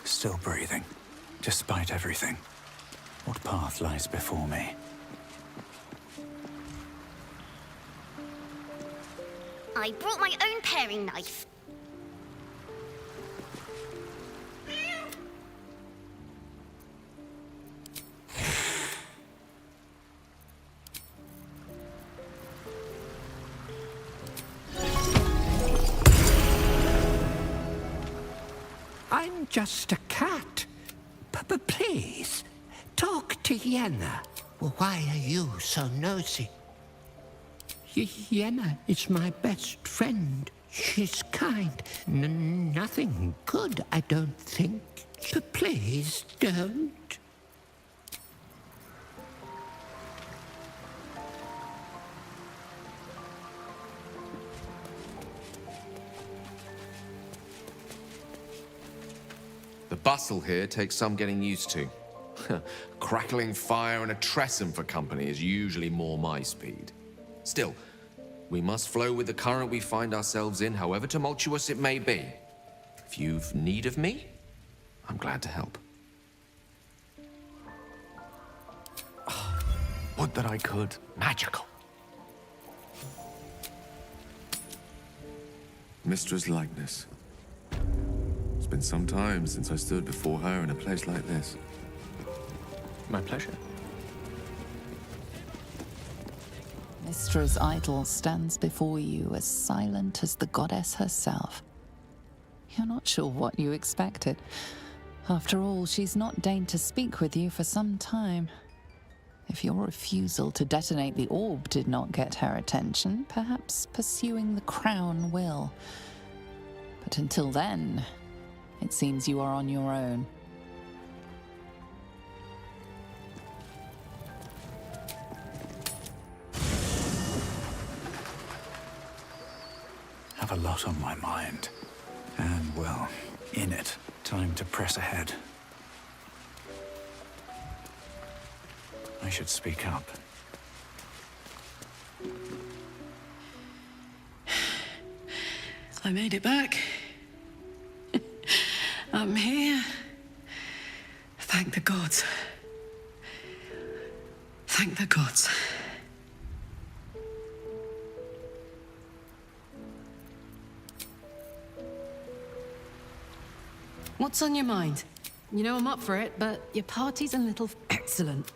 Still breathing, despite everything. What path lies before me? I brought my own paring knife. I'm just a cat. But please, talk to Yenna. Well, why are you so nosy? Yenna is my best friend. She's kind. Nothing good, I don't think. But please don't. The bustle here takes some getting used to. Crackling fire and a tresson for company is usually more my speed. Still, we must flow with the current we find ourselves in, however tumultuous it may be. If you've need of me, I'm glad to help. Would that I could. Magical. Mistra's likeness. It's been some time since I stood before her in a place like this. My pleasure. Mistra's idol stands before you as silent as the goddess herself. You're not sure what you expected. After all, she's not deigned to speak with you for some time. If your refusal to detonate the orb did not get her attention, perhaps pursuing the crown will. But until then, it seems you are on your own. Have a lot on my mind. And, well, in it. Time to press ahead. I should speak up. I made it back. I'm here. Thank the gods. Thank the gods. What's on your mind? You know I'm up for it, but your party's a little excellent.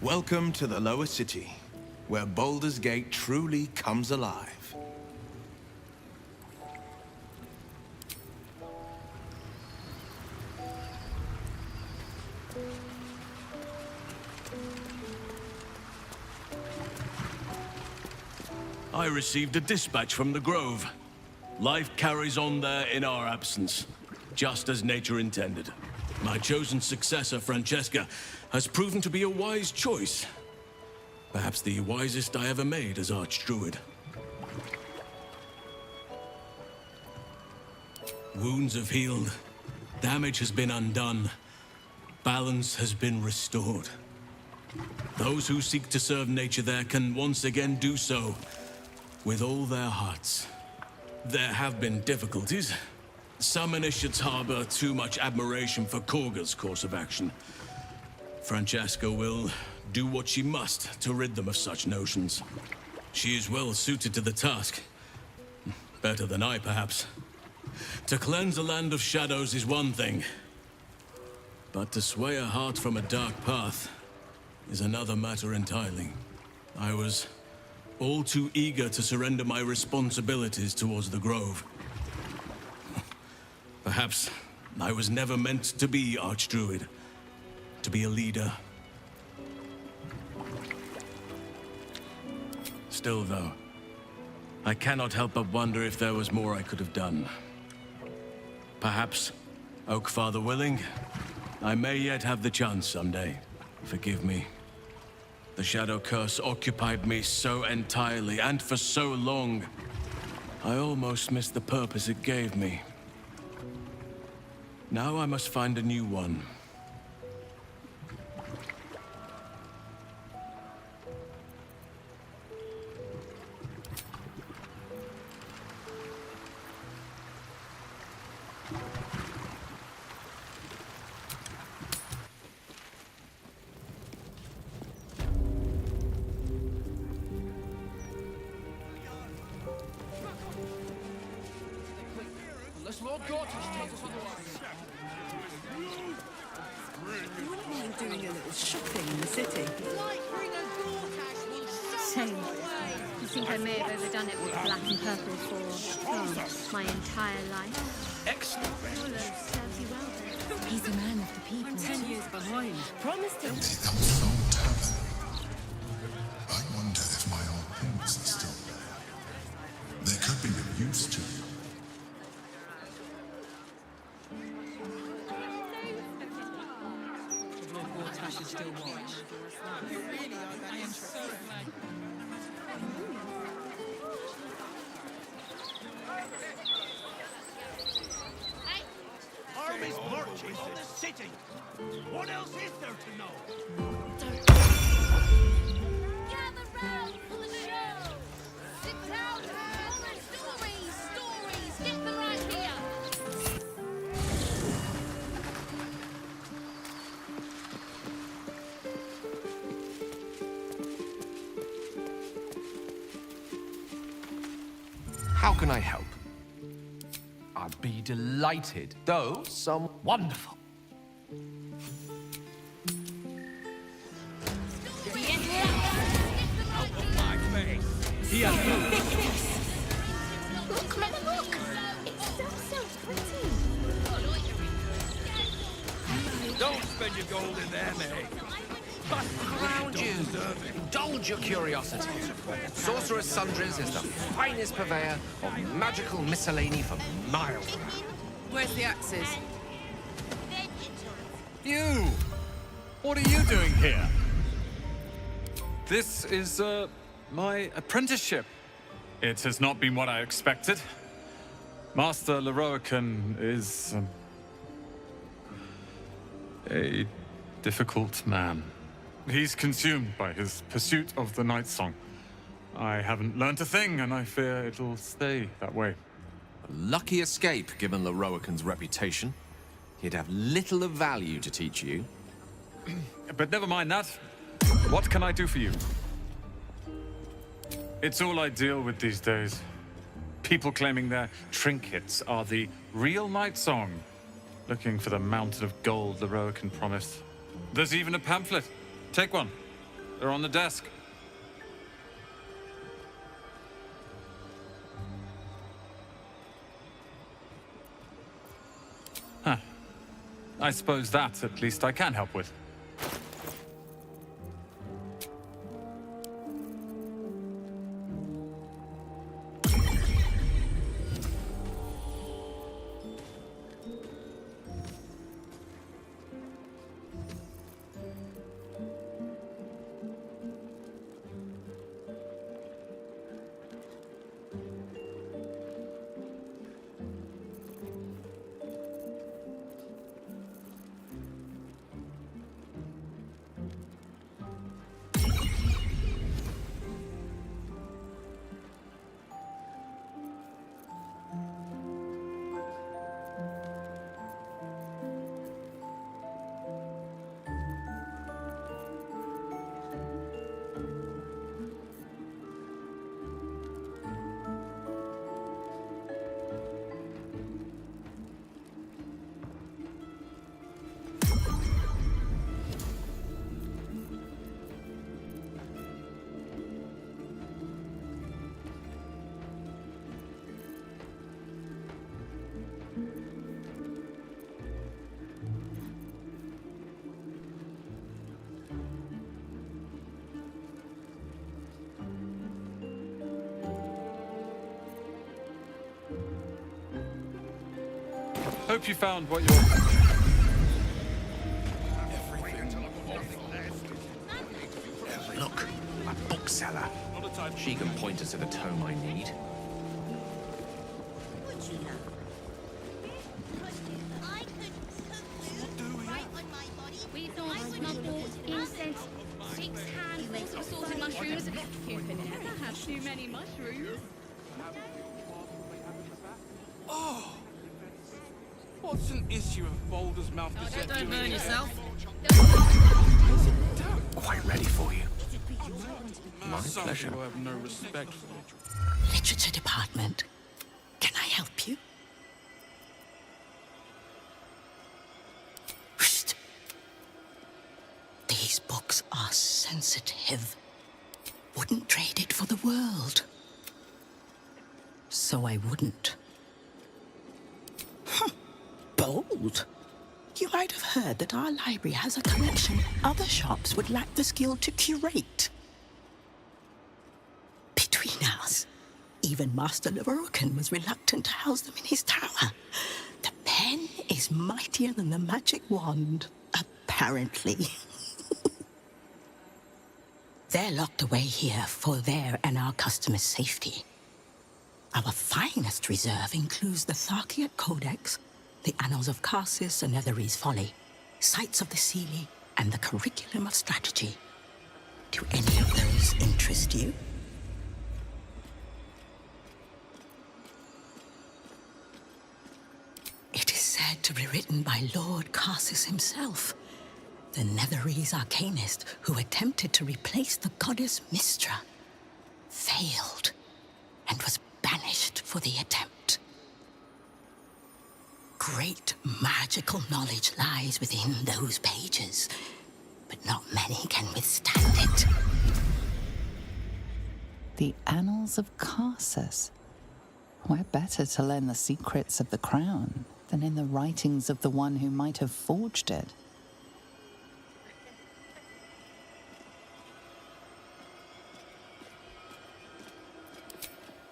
Welcome to the lower city, where Baldur's Gate truly comes alive. I received a dispatch from the Grove. Life carries on there in our absence, just as nature intended. My chosen successor, Francesca, has proven to be a wise choice. Perhaps the wisest I ever made as Archdruid. Wounds have healed. Damage has been undone. Balance has been restored. Those who seek to serve nature there can once again do so with all their hearts. There have been difficulties. Some initiates harbor too much admiration for Korga's course of action. Francesca will do what she must to rid them of such notions. She is well suited to the task. Better than I, perhaps. To cleanse a land of shadows is one thing, but to sway a heart from a dark path is another matter entirely. I was all too eager to surrender my responsibilities towards the Grove. Perhaps I was never meant to be Archdruid, to be a leader. Still, though, I cannot help but wonder if there was more I could have done. Perhaps, Oakfather willing, I may yet have the chance someday. Forgive me. The Shadow Curse occupied me so entirely and for so long, I almost missed the purpose it gave me. Now I must find a new one. Unless Lord Gortash tells us otherwise. You wouldn't mind doing a little shopping in the city? Same. You think I may have overdone it with black and purple for my entire life? Excellent. Rolo serves you well then. He's a man of the people. I'm 10 years behind. Promised him. I wonder if my old things are still there. They could be of use to you. Lord Gortash is still watch. You really are. I am so glad. Armies marching on the city. What else is there to know? Gather round for the show! Sit down, stories! Get them right here! How can I help? I'd be delighted, though some wonderful. Look, Mother, look! It's so pretty! Don't spend your gold in them, eh? Around you. Indulge your curiosity. Sorcerer's Sundries is the finest purveyor of magical miscellany for miles. Where's the axes? You! What are you doing here? This is, my apprenticeship. It has not been what I expected. Master Leroican is, a difficult man. He's consumed by his pursuit of the Night Song. I haven't learnt a thing, and I fear it'll stay that way. A lucky escape, given Leroican's reputation. He'd have little of value to teach you. But never mind that. What can I do for you? It's all I deal with these days. People claiming their trinkets are the real Night Song, looking for the mountain of gold Leroican promised. There's even a pamphlet. Take one. They're on the desk. Huh. I suppose that, at least, I can help with. Hope you found what you're... Look, a bookseller. She can point us to the tome I need. We thought smuggled incense, 6 handfuls of assorted mushrooms. You can never have too many mushrooms. Oh! What's an issue of Baldur's mouth to Don't burn yourself. Quite ready for you. My pleasure. will have no respect for Literature department. Can I help you? Whoosh. These books are sensitive. Wouldn't trade it for the world. So I wouldn't. Bold. You might have heard that our library has a collection other shops would lack the skill to curate. Between us, even Master Leverokin was reluctant to house them in his tower. The pen is mightier than the magic wand, apparently. They're locked away here for their and our customers' safety. Our finest reserve includes the Tharkiot Codex, the Annals of Karsus and Netherese Folly, Sights of the Seelie, and the Curriculum of Strategy. Do any of those interest you? It is said to be written by Lord Karsus himself, the Netherese arcanist who attempted to replace the goddess Mystra, failed, and was banished for the attempt. Great magical knowledge lies within those pages, but not many can withstand it. The Annals of Karsus. Where better to learn the secrets of the crown than in the writings of the one who might have forged it?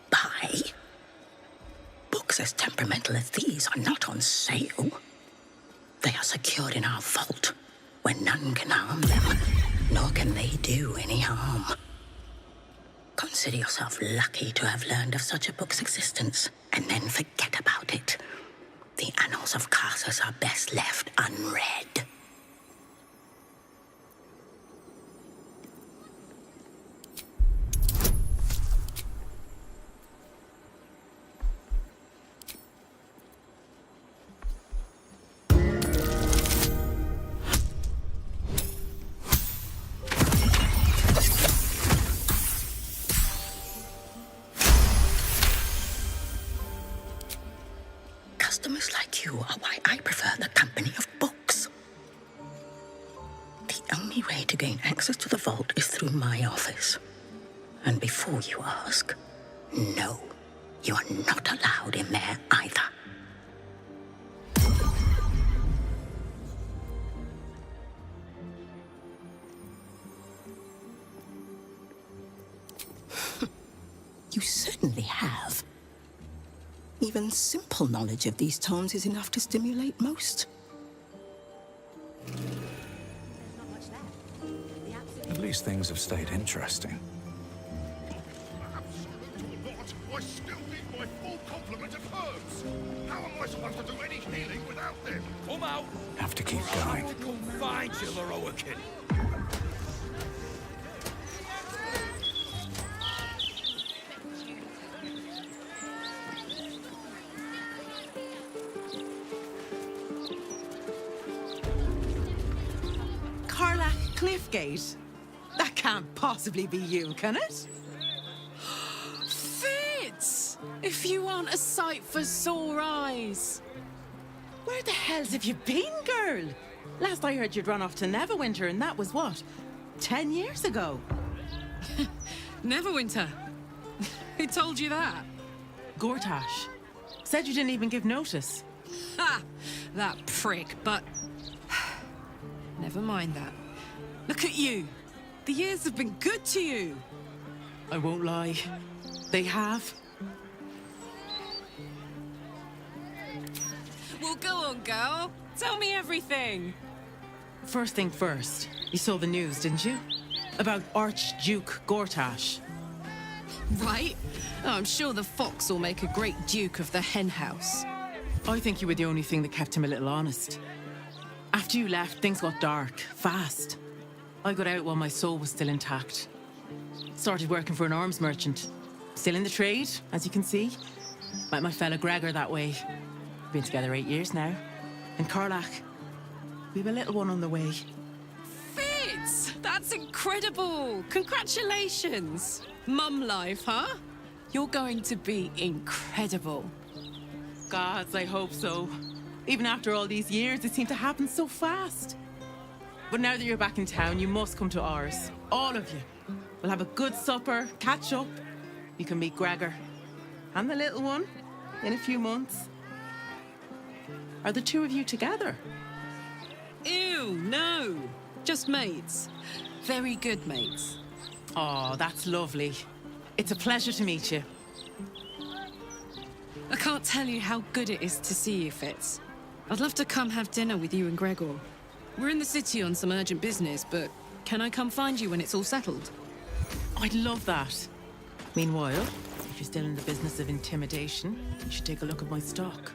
Buy? Books as temperamental as these are not on sale. They are secured in our vault, where none can harm them, nor can they do any harm. Consider yourself lucky to have learned of such a book's existence, and then forget about it. The Annals of Karsus are best left unread. Customers like you are why I prefer the company of books. The only way to gain access to the vault is through my office. And before you ask, no, you are not allowed in there either. You certainly have. Even simple knowledge of these tomes is enough to stimulate most. At least things have stayed interesting. I still need my full complement of herbs. How am I supposed to do any healing without them? Come out! Have to keep going. I will find you, Leroikin. Cliffgate? That can't possibly be you, can it? Fitz! If you want a sight for sore eyes. Where the hells have you been, girl? Last I heard you'd run off to Neverwinter, and that was what? 10 years ago? Neverwinter? Who told you that? Gortash. Said you didn't even give notice. Ha! That prick, but... Never mind that. Look at you. The years have been good to you. I won't lie. They have. Well, go on, girl. Tell me everything. First thing first, you saw the news, didn't you? About Archduke Gortash. Right? Oh, I'm sure the fox will make a great duke of the hen house. I think you were the only thing that kept him a little honest. After you left, things got dark, fast. I got out while my soul was still intact. Started working for an arms merchant. Still in the trade, as you can see. Met my fella Gregor that way. Been together 8 years now. And Karlach, we have a little one on the way. Fitz! That's incredible! Congratulations! Mum life, huh? You're going to be incredible. Gods, I hope so. Even after all these years, it seemed to happen so fast. But now that you're back in town, you must come to ours. All of you. We'll have a good supper, catch up. You can meet Gregor. And the little one in a few months. Are the two of you together? Ew, no. Just mates. Very good mates. Oh, that's lovely. It's a pleasure to meet you. I can't tell you how good it is to see you, Fitz. I'd love to come have dinner with you and Gregor. We're in the city on some urgent business, but can I come find you when it's all settled? I'd love that. Meanwhile, if you're still in the business of intimidation, you should take a look at my stock.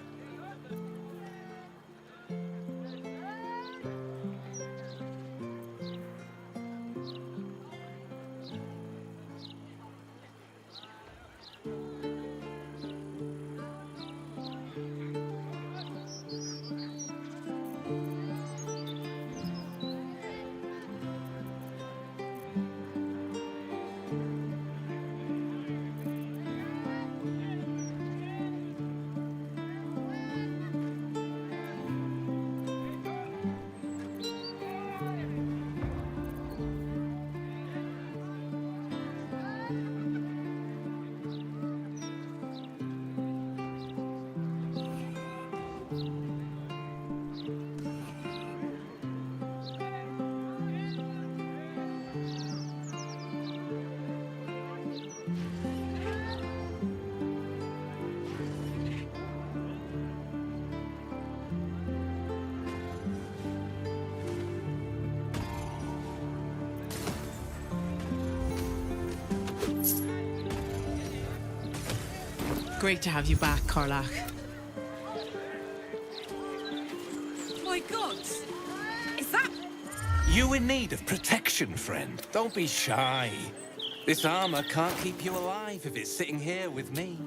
Great to have you back, Karlach. My God! Is that... You in need of protection, friend. Don't be shy. This armor can't keep you alive if it's sitting here with me.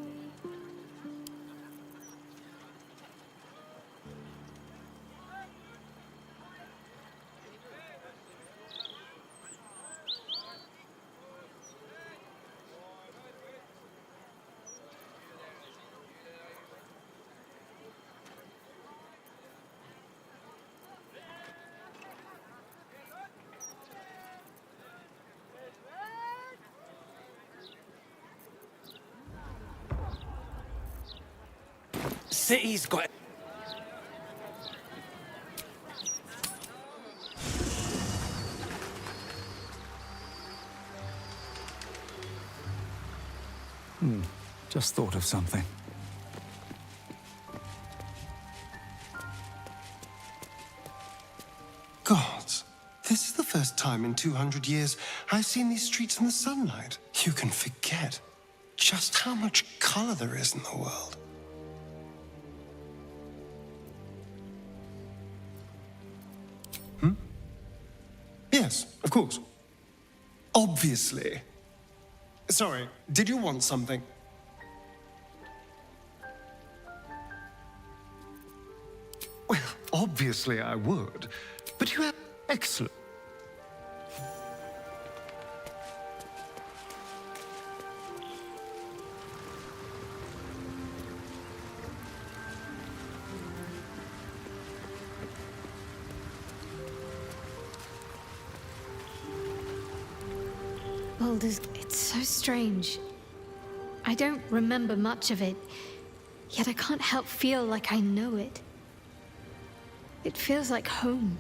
City's got... Just thought of something. Gods, this is the first time in 200 years I've seen these streets in the sunlight. You can forget just how much color there is in the world. Yes, of course. Obviously. Sorry, did you want something? Well, obviously I would, but you have excellent... Baldur's... It's so strange. I don't remember much of it, yet I can't help feel like I know it. It feels like home.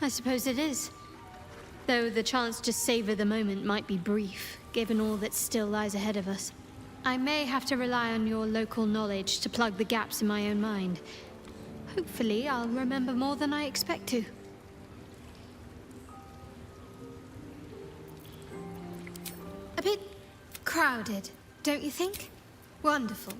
I suppose it is. Though the chance to savor the moment might be brief, given all that still lies ahead of us. I may have to rely on your local knowledge to plug the gaps in my own mind. Hopefully, I'll remember more than I expect to. A bit crowded, don't you think? Wonderful.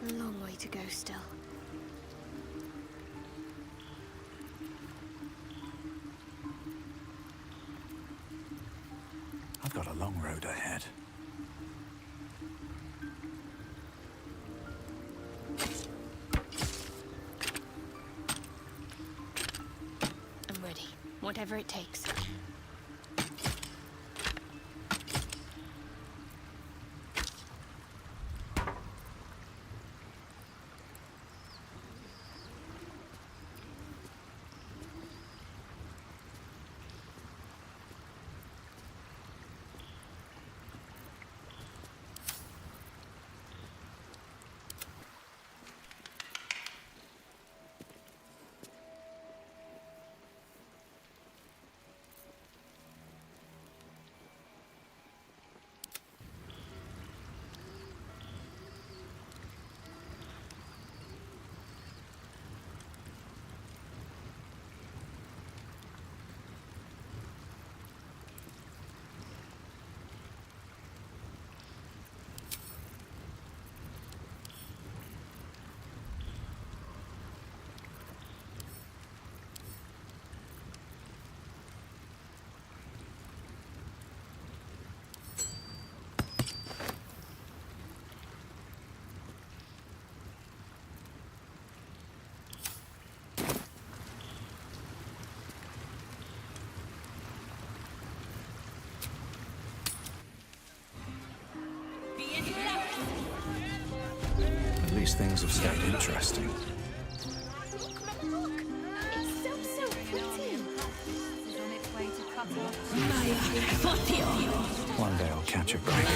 A long way to go still. I've got a long road ahead. I'm ready. Whatever it takes. At least things have stayed interesting. Look! It's so pretty! One day I'll catch a break.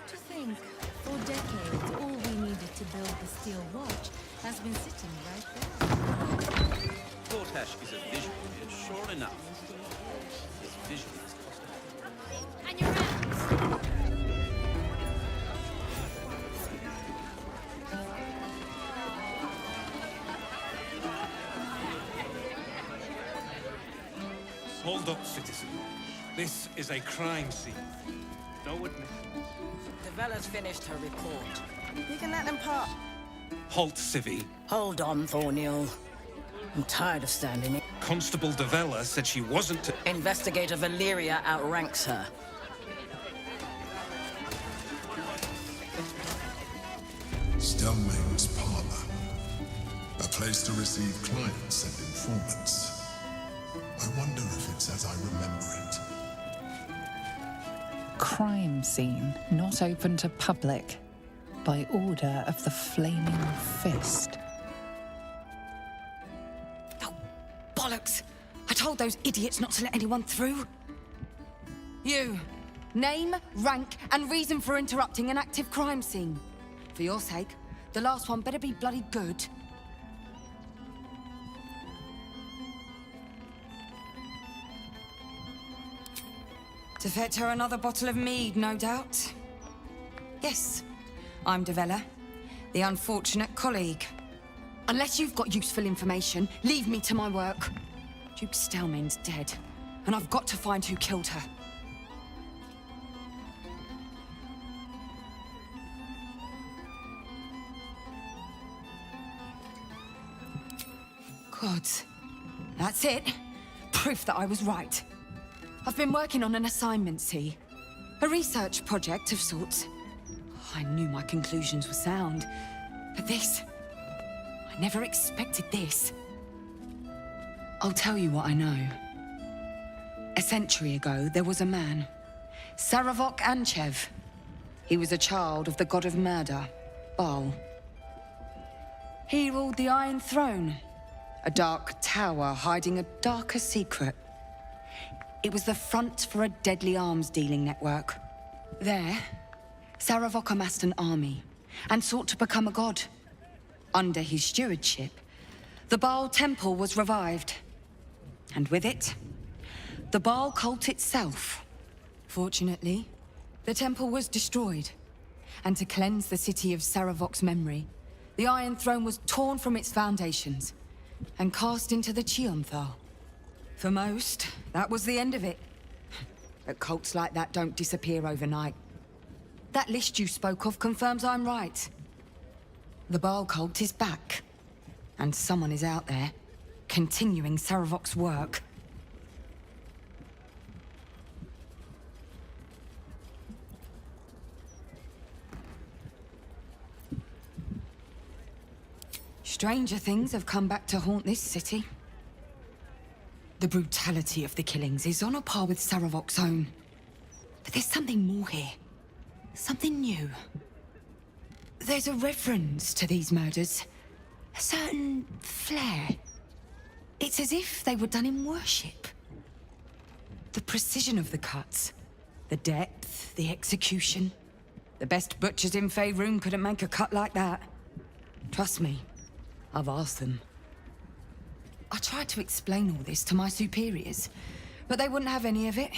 To think, for decades, all we needed to build the steel watch has been sitting right there. Gortash is a visionary, and sure enough, his vision is costing. And you're out! Hold up, citizen. This is a crime scene. No witnesses. Devella's finished her report. You can let them part. Halt, Civvy. Hold on, Thornhill. I'm tired of standing it. Constable Devella said she wasn't to... Investigator Valeria outranks her. Stelmane's parlor. A place to receive clients and informants. I wonder if it's as I remember it. Crime scene not open to public by order of the Flaming Fist. Bollocks! I told those idiots not to let anyone through. You. Name, rank, and reason for interrupting an active crime scene. For your sake, the last one better be bloody good. To fetch her another bottle of mead, no doubt. Yes, I'm Devella, The unfortunate colleague. Unless you've got useful information, leave me to my work. Duke Stelmane's dead, and I've got to find who killed her. Gods. That's it. Proof that I was right. I've been working on an assignment, see? A research project of sorts. I knew my conclusions were sound, but this... I never expected this. I'll tell you what I know. A century ago, there was a man, Saravok Anchev. He was a child of the god of murder, Baal. He ruled the Iron Throne, a dark tower hiding a darker secret. It was the front for a deadly arms-dealing network. There, Saravok amassed an army and sought to become a god. Under his stewardship, the Baal temple was revived. And with it, the Baal cult itself. Fortunately, the temple was destroyed. And to cleanse the city of Saravok's memory, the Iron Throne was torn from its foundations and cast into the Chionthal. For most, that was the end of it. But cults like that don't disappear overnight. That list you spoke of confirms I'm right. The Baal cult is back. And someone is out there, continuing Saravok's work. Stranger things have come back to haunt this city. The brutality of the killings is on a par with Saravok's own. But there's something more here. Something new. There's a reference to these murders. A certain flair. It's as if they were done in worship. The precision of the cuts. The depth, the execution. The best butchers in Faerun couldn't make a cut like that. Trust me, I've asked them. I tried to explain all this to my superiors, but they wouldn't have any of it.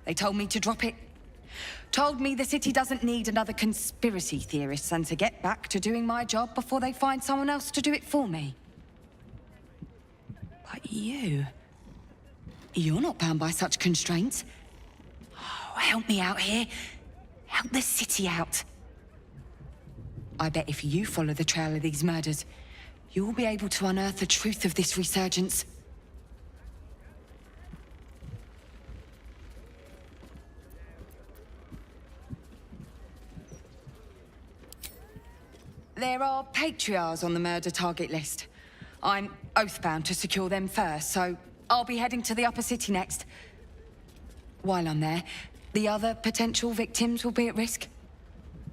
They told me to drop it. Told me the city doesn't need another conspiracy theorist and to get back to doing my job before they find someone else to do it for me. But you're not bound by such constraints. Oh, help me out here. Help the city out. I bet if you follow the trail of these murders, you'll be able to unearth the truth of this resurgence. There are patriarchs on the murder target list. I'm oathbound to secure them first, so I'll be heading to the upper city next. While I'm there, the other potential victims will be at risk.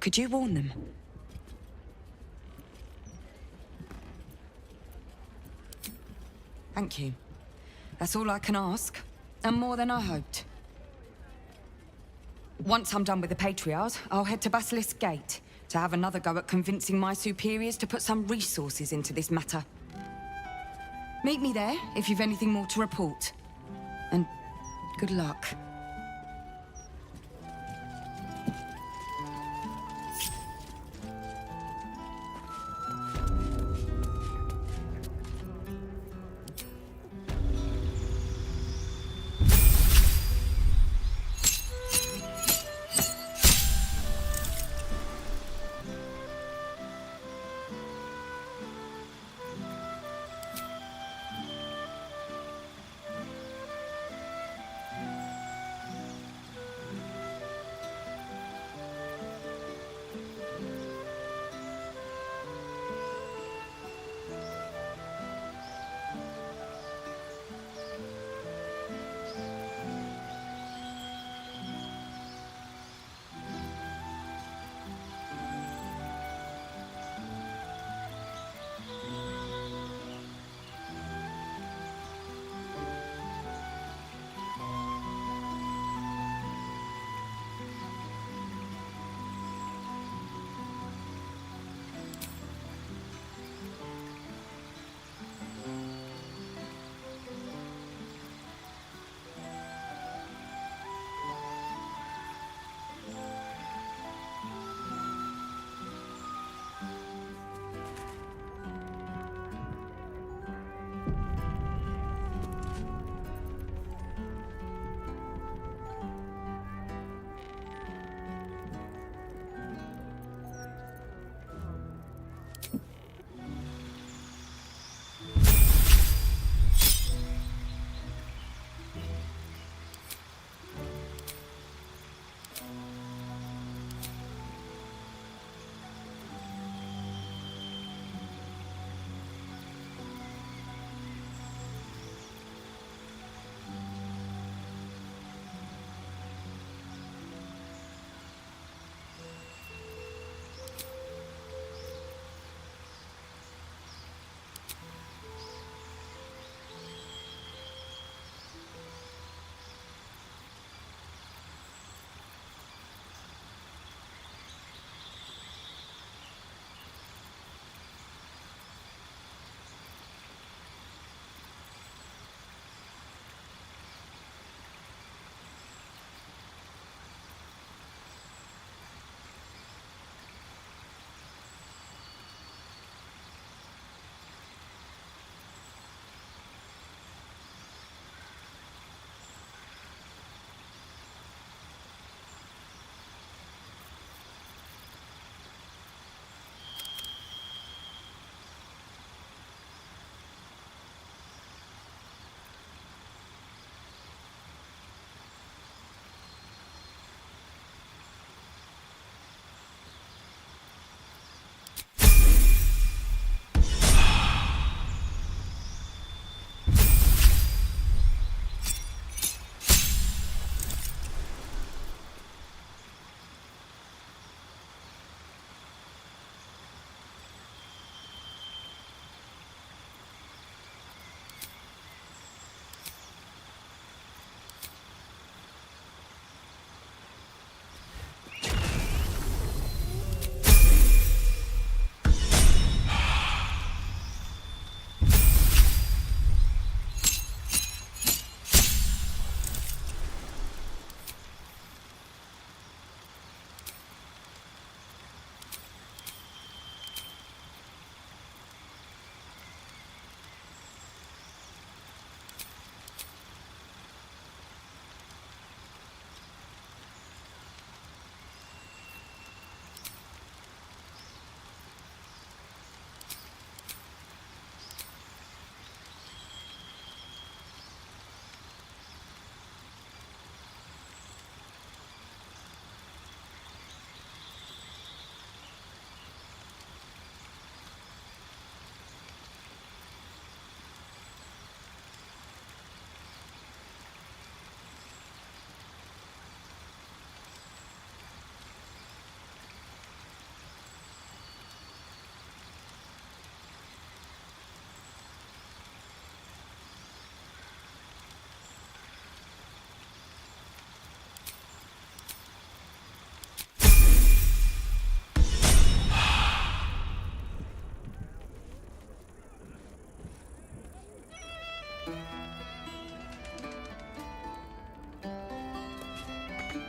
Could you warn them? Thank you. That's all I can ask, and more than I hoped. Once I'm done with the Patriarchs, I'll head to Basilisk Gate to have another go at convincing my superiors to put some resources into this matter. Meet me there if you've anything more to report. And good luck.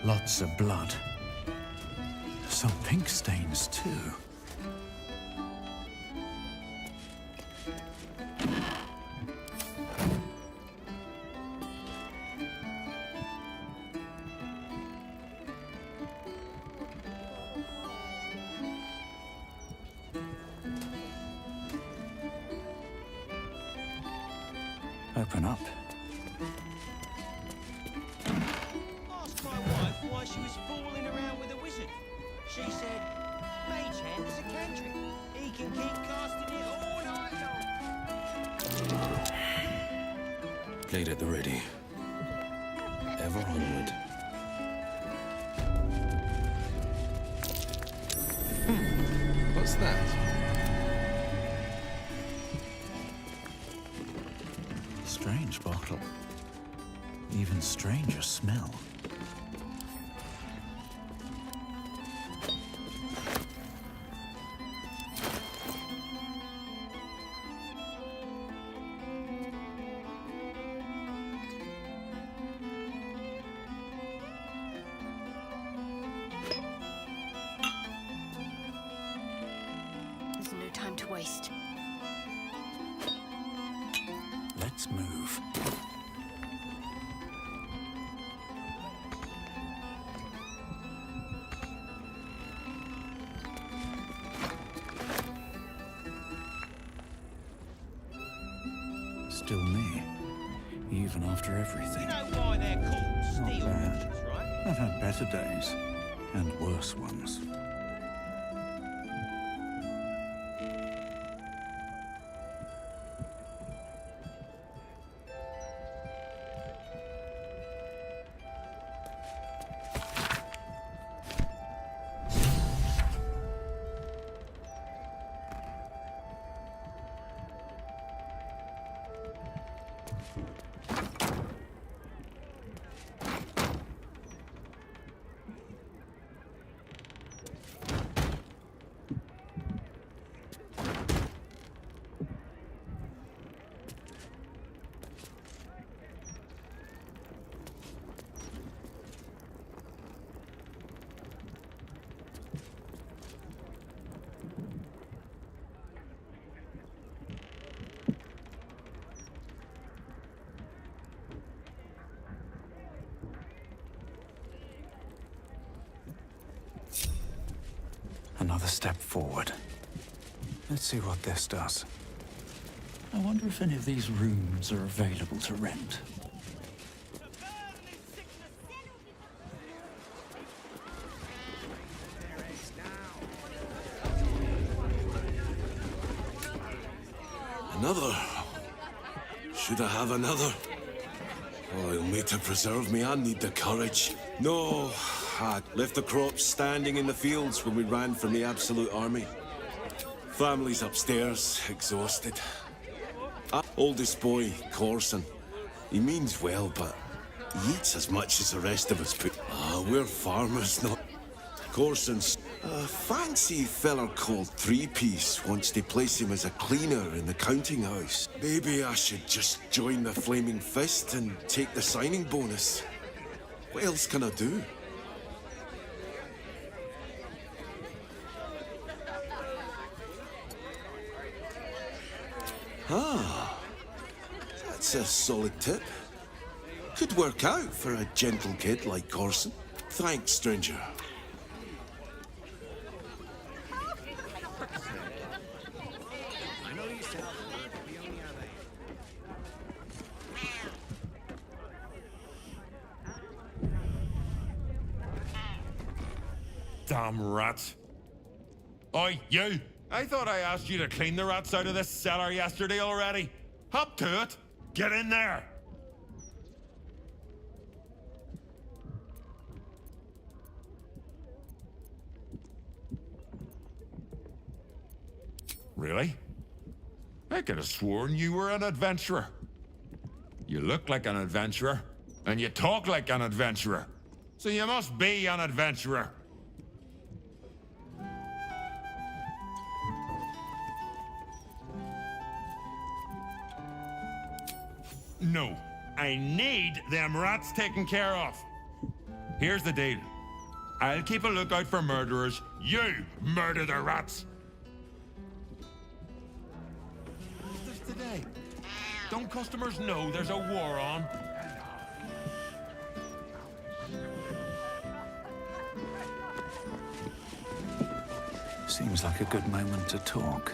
Lots of blood. Some pink stains, too. Open up. Asked my wife why she was fooling around with a wizard. She said, Mage Hand is a cantrip. He can keep casting it all night long. Blade at the ready. Ever onward. What's that? Strange bottle. Even stranger smell. There's no time to waste. Let's move. Still me, even after everything. You know why they're called Not steel bad. witches, right? I've had better days, and worse ones. Another step forward. Let's see what this does. I wonder if any of these rooms are available to rent. Another? Should I have another? Oh, me to preserve me, I need the courage. No, I left the crops standing in the fields when we ran from the Absolute Army. Family's upstairs, exhausted. Oldest boy, Corson. He means well, but he eats as much as the rest of us put. We're farmers, not... Corson's a fancy feller called Three-Piece wants to place him as a cleaner in the counting house. Maybe I should just join the Flaming Fist and take the signing bonus. What else can I do? That's a solid tip. Could work out for a gentle kid like Corson. Thanks, stranger. Damn rats. Oi, you! I thought I asked you to clean the rats out of this cellar yesterday already. Hop to it! Get in there! Really? I could have sworn you were an adventurer. You look like an adventurer, and you talk like an adventurer. So you must be an adventurer. No, I need them rats taken care of. Here's the deal. I'll keep a lookout for murderers. You murder the rats! What's this today? Don't customers know there's a war on? Seems like a good moment to talk.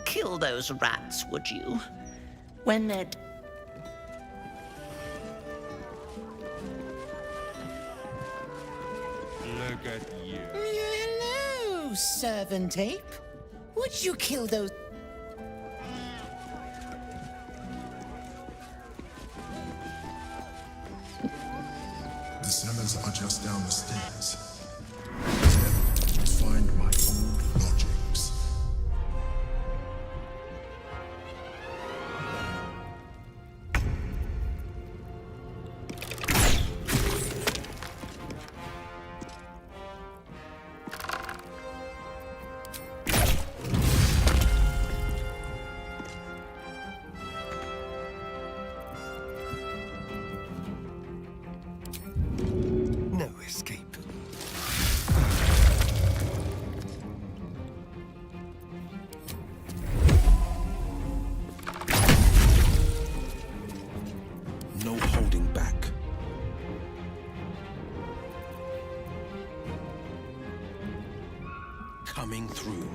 Kill those rats, would you? When they're... Look at you. Hello, servant ape. Would you kill those... The cellars are just down the stairs. Find my old lodgings. No escape. No holding back. Coming through.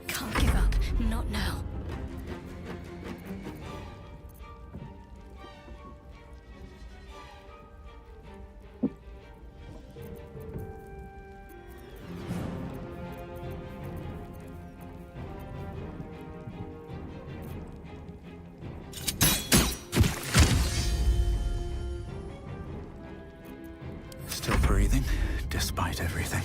Can't give up. Not now. Still breathing, despite everything.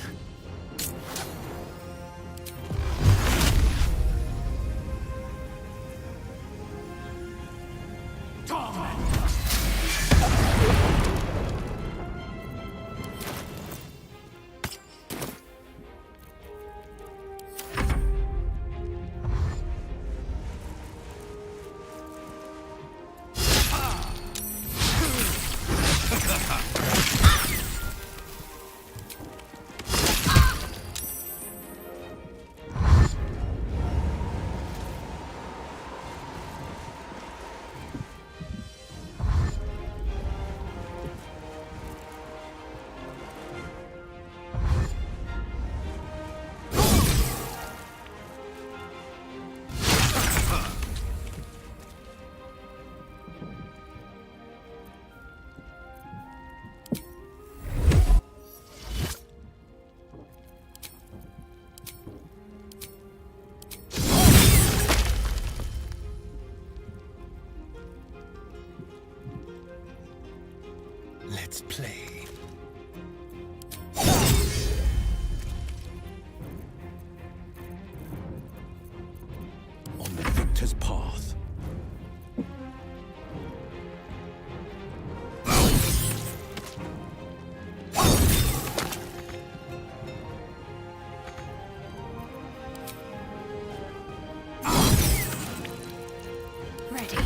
Let's play. On the victor's path. Ready.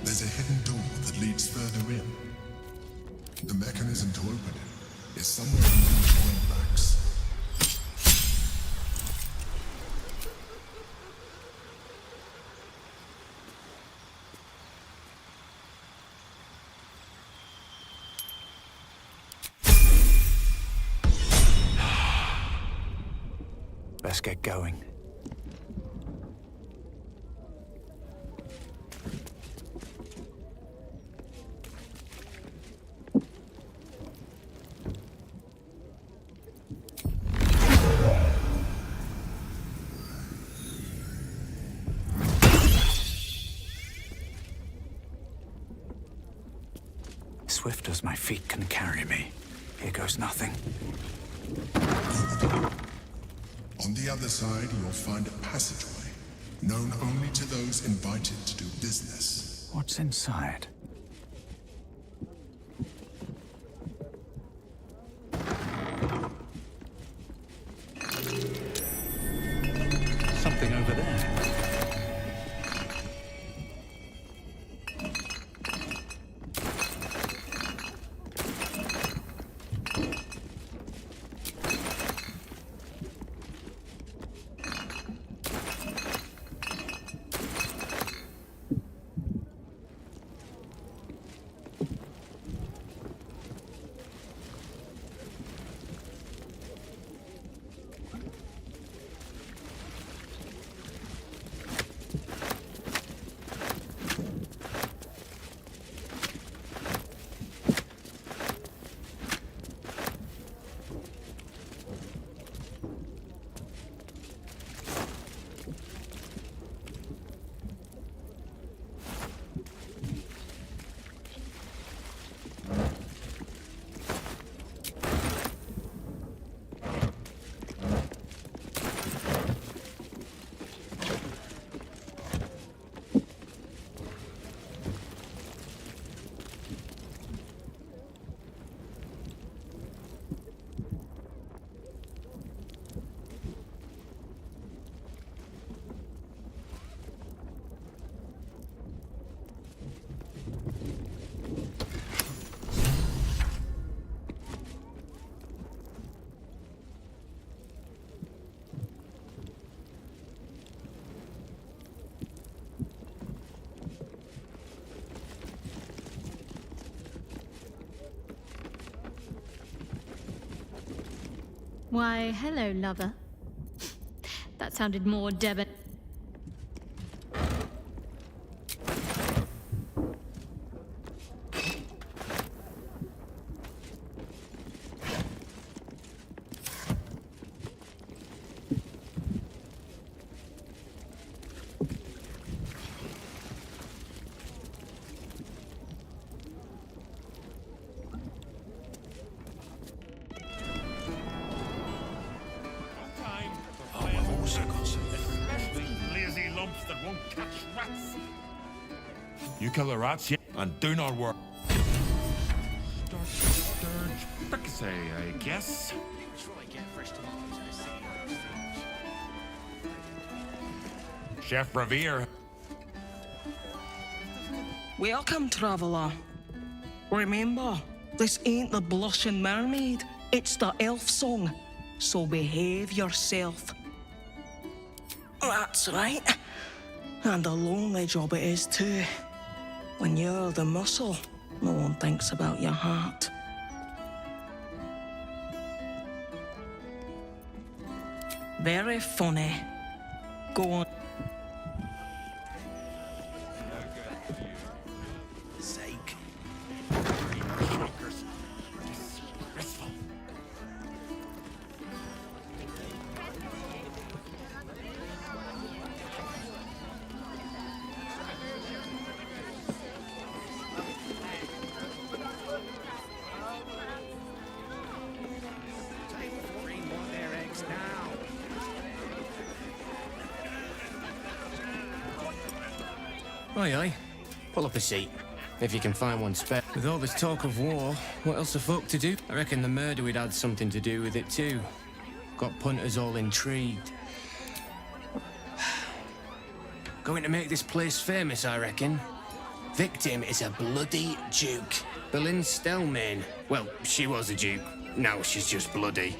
There's a hidden door that leads further in. The mechanism to open it is somewhere in these wine racks. Let's get going. Swift as my feet can carry me. Here goes nothing. On the other side, you'll find a passageway, known only to those invited to do business. What's inside? Something over there. Why, hello, lover. That sounded more debonair. You kill the rats, yeah, and do not work. Sturge, fricassee, I guess. Chef Revere. Welcome, traveller. Remember, this ain't the Blushing Mermaid. It's the elf song. So behave yourself. That's right. And a lonely job it is, too. When you're the muscle, no one thinks about your heart. Very funny. Go on. Sake. Aye, aye. Pull up a seat, if you can find one spare. With all this talk of war, what else are folk to do? I reckon the murder we'd had something to do with it too. Got punters all intrigued. Going to make this place famous, I reckon. Victim is a bloody duke. Boleyn Stelmane. Well, she was a duke. Now she's just bloody.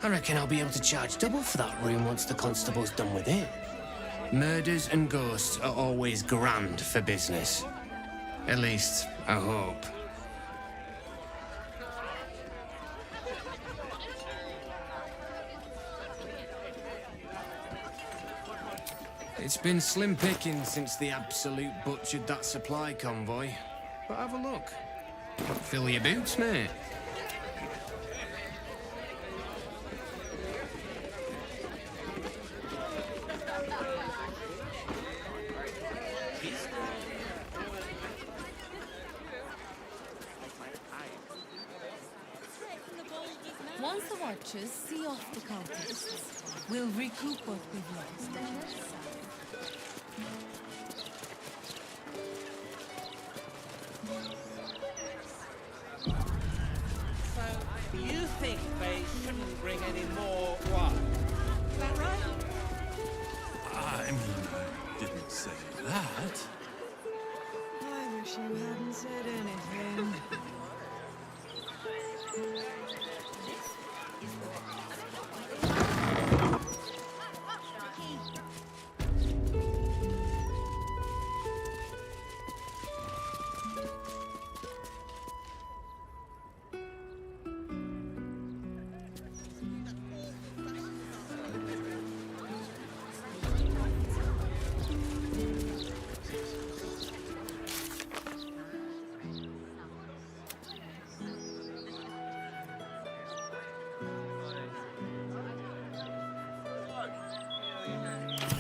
I reckon I'll be able to charge double for that room once the constable's done with it. Murders and ghosts are always grand for business. At least, I hope. It's been slim pickings since the Absolute butchered that supply convoy. But have a look. Fill your boots, mate. Once the Watchers see off the cultists, we'll recoup what we've lost. So, you think they shouldn't bring any more wine? Is that right? I mean, I didn't say that. I wish you hadn't said anything.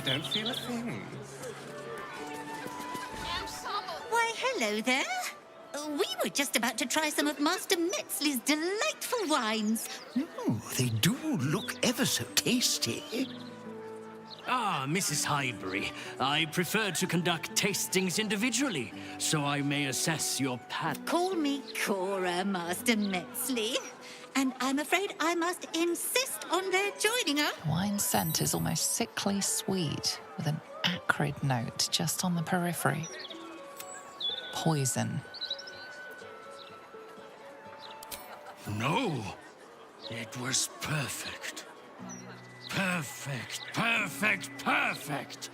Don't feel a thing. Why, hello there. We were just about to try some of Master Metzley's delightful wines. Oh, they do look ever so tasty. Ah, Mrs. Highbury, I prefer to conduct tastings individually, so I may assess your palate. Call me Cora, Master Metzley. And I'm afraid I must insist on their joining us. The wine scent is almost sickly sweet, with an acrid note just on the periphery. Poison. No, it was perfect. Perfect, perfect, perfect.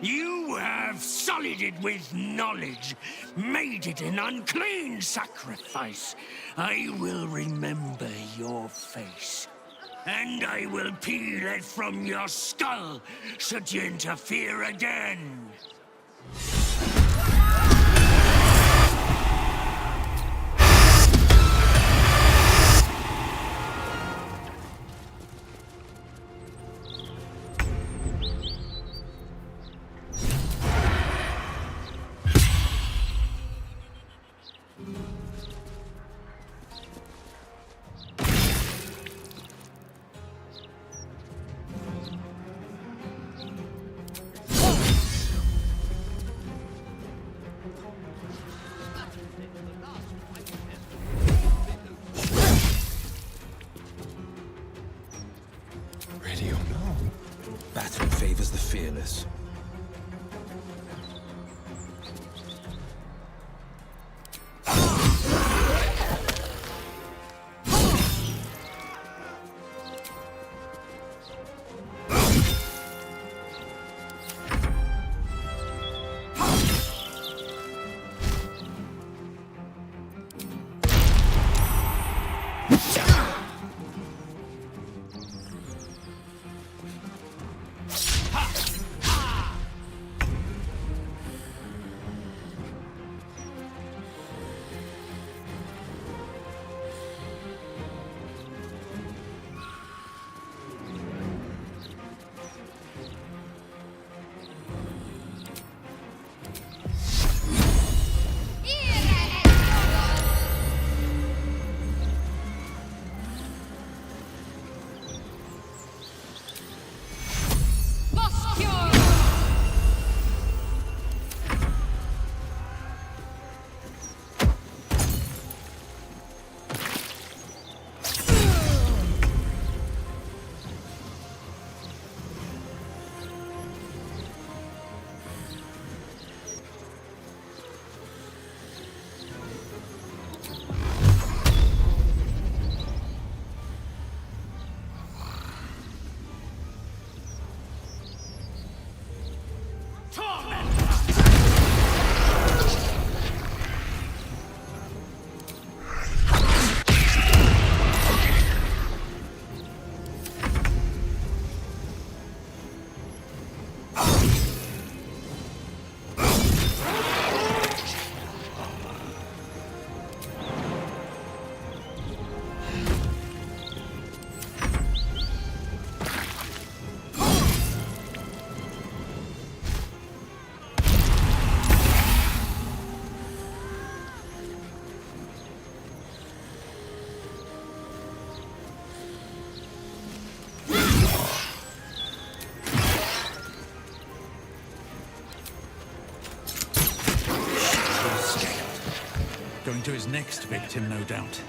You have sullied it with knowledge, made it an unclean sacrifice. I will remember your face, and I will peel it from your skull should you interfere again. Ready or not, battle favors the fearless. to his next victim, no doubt.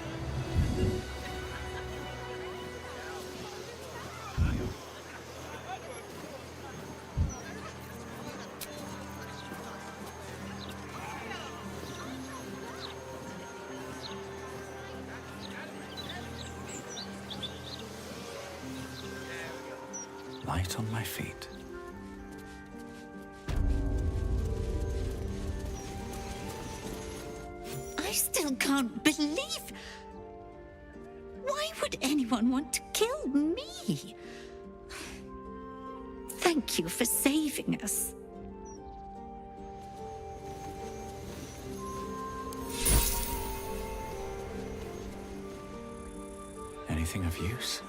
Light on my feet. I still can't believe... Why would anyone want to kill me? Thank you for saving us. Anything of use?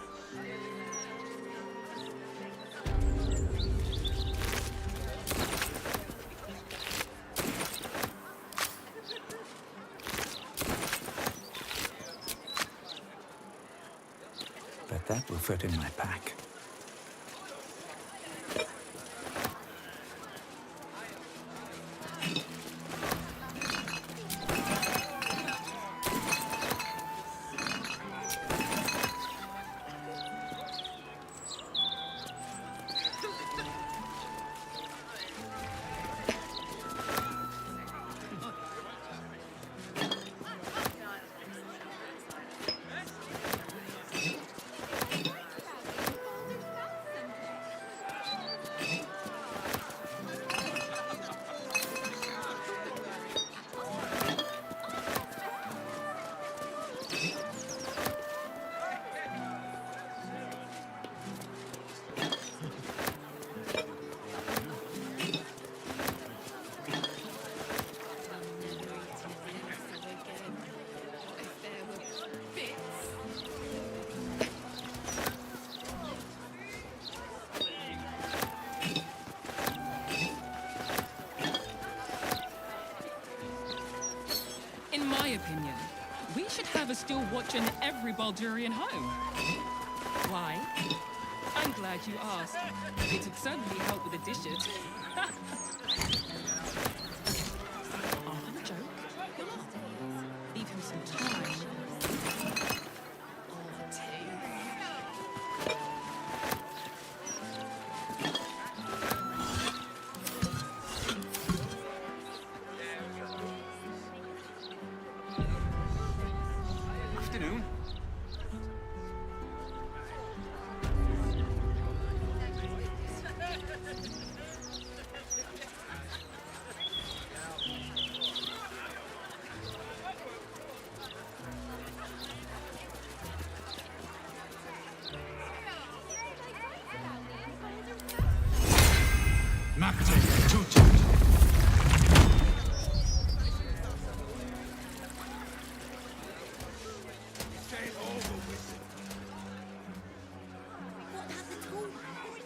Bet that will fit in my pack. In my opinion, we should have a steel watch in every Baldurian home. Why? I'm glad you asked. It'd certainly help with the dishes. After the joke, you're not. Leave him some time. Afternoon.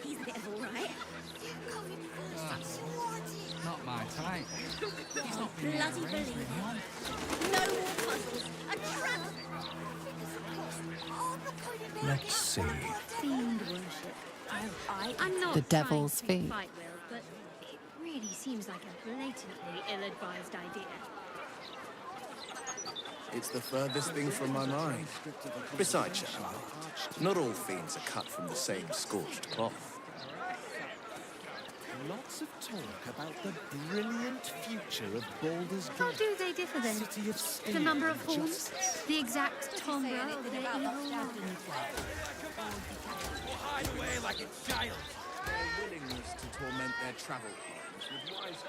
He's a bit of all right. Not my type. He's not bloody believe. No more puzzles. A trap. Let's see. Fiend worship. I'm not The devil's trying to feet. fight Will, but it really seems like a blatantly ill-advised idea. It's the furthest thing from my mind. Besides, Shepard, not all fiends are cut from the same scorched cloth. Lots of talk about the brilliant future of Baldur's Gate. How do they differ then? City of The number of steam, horns? The exact timbre of their evil? Hide away like a child. Their willingness to torment their travel partners with wise.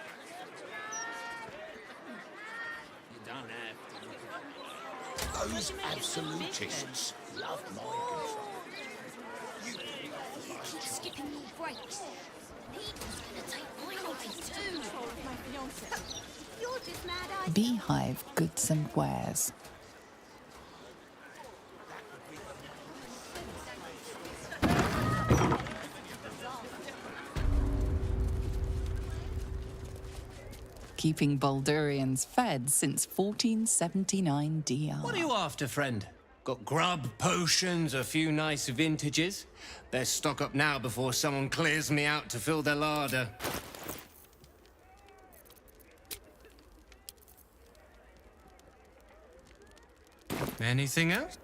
You don't have to. Those absolutists love mind control. You keep skipping your breaks. Peter's gonna take my notice too. You're just mad. Beehive goods and wares. Keeping Baldurians fed since 1479 DR. What are you after, friend? Got grub, potions, a few nice vintages? Best stock up now before someone clears me out to fill their larder. Anything else?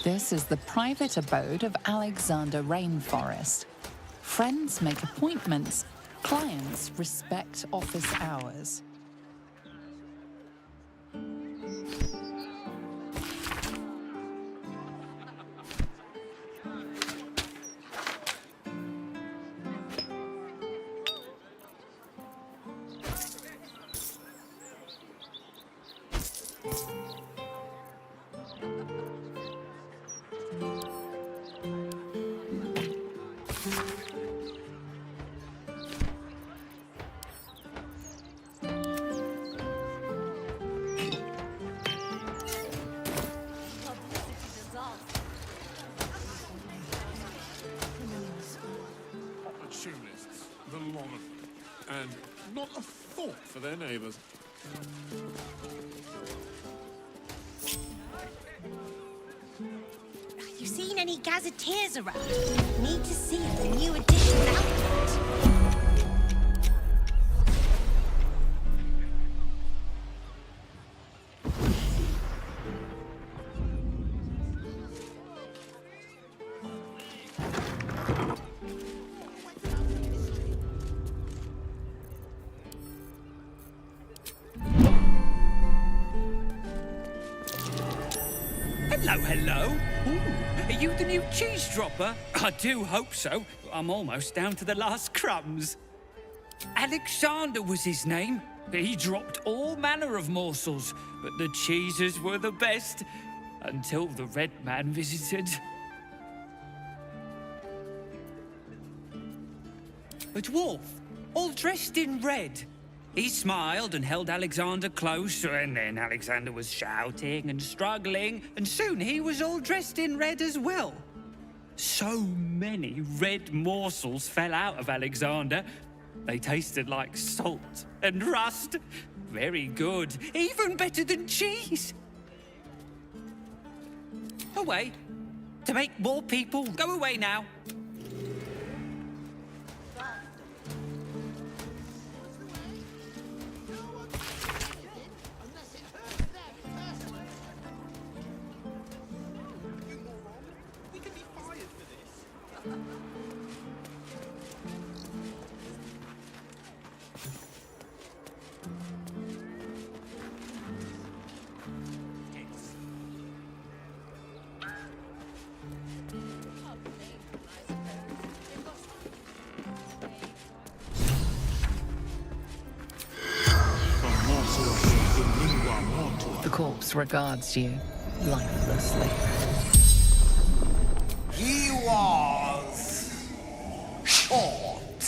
This is the private abode of Alexander Rainforest. Friends make appointments, clients respect office hours. Opportunists, the lot of them. And not a thought for their neighbours. You seen any gazetteers around? Need to see if the new edition's out yet. Hello, hello. Ooh, are you the new cheese dropper? I do hope so. I'm almost down to the last crumbs. Alexander was his name. He dropped all manner of morsels, but the cheeses were the best until the Red Man visited. A dwarf, all dressed in red. He smiled and held Alexander close, and then Alexander was shouting and struggling, and soon he was all dressed in red as well. So many red morsels fell out of Alexander. They tasted like salt and rust. Very good, even better than cheese. Away, to make more people go away now. The corpse regards you lifelessly. He was short,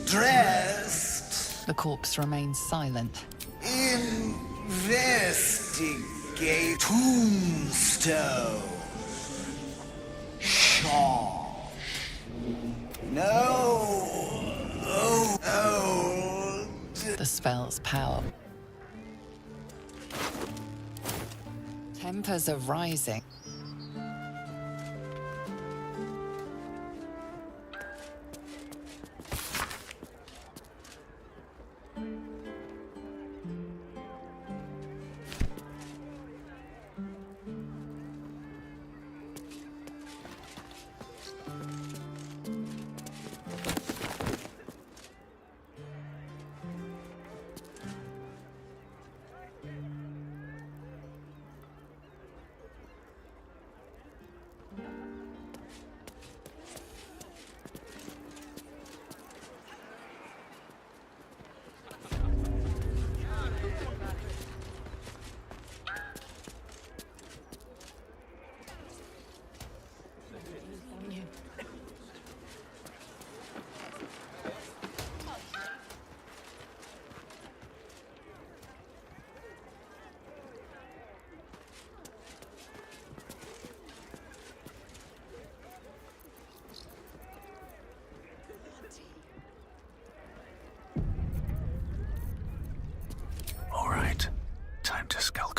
dressed, The corpse remains silent. investigate tombstone, sharp, no, The spell's power. Tempers are rising.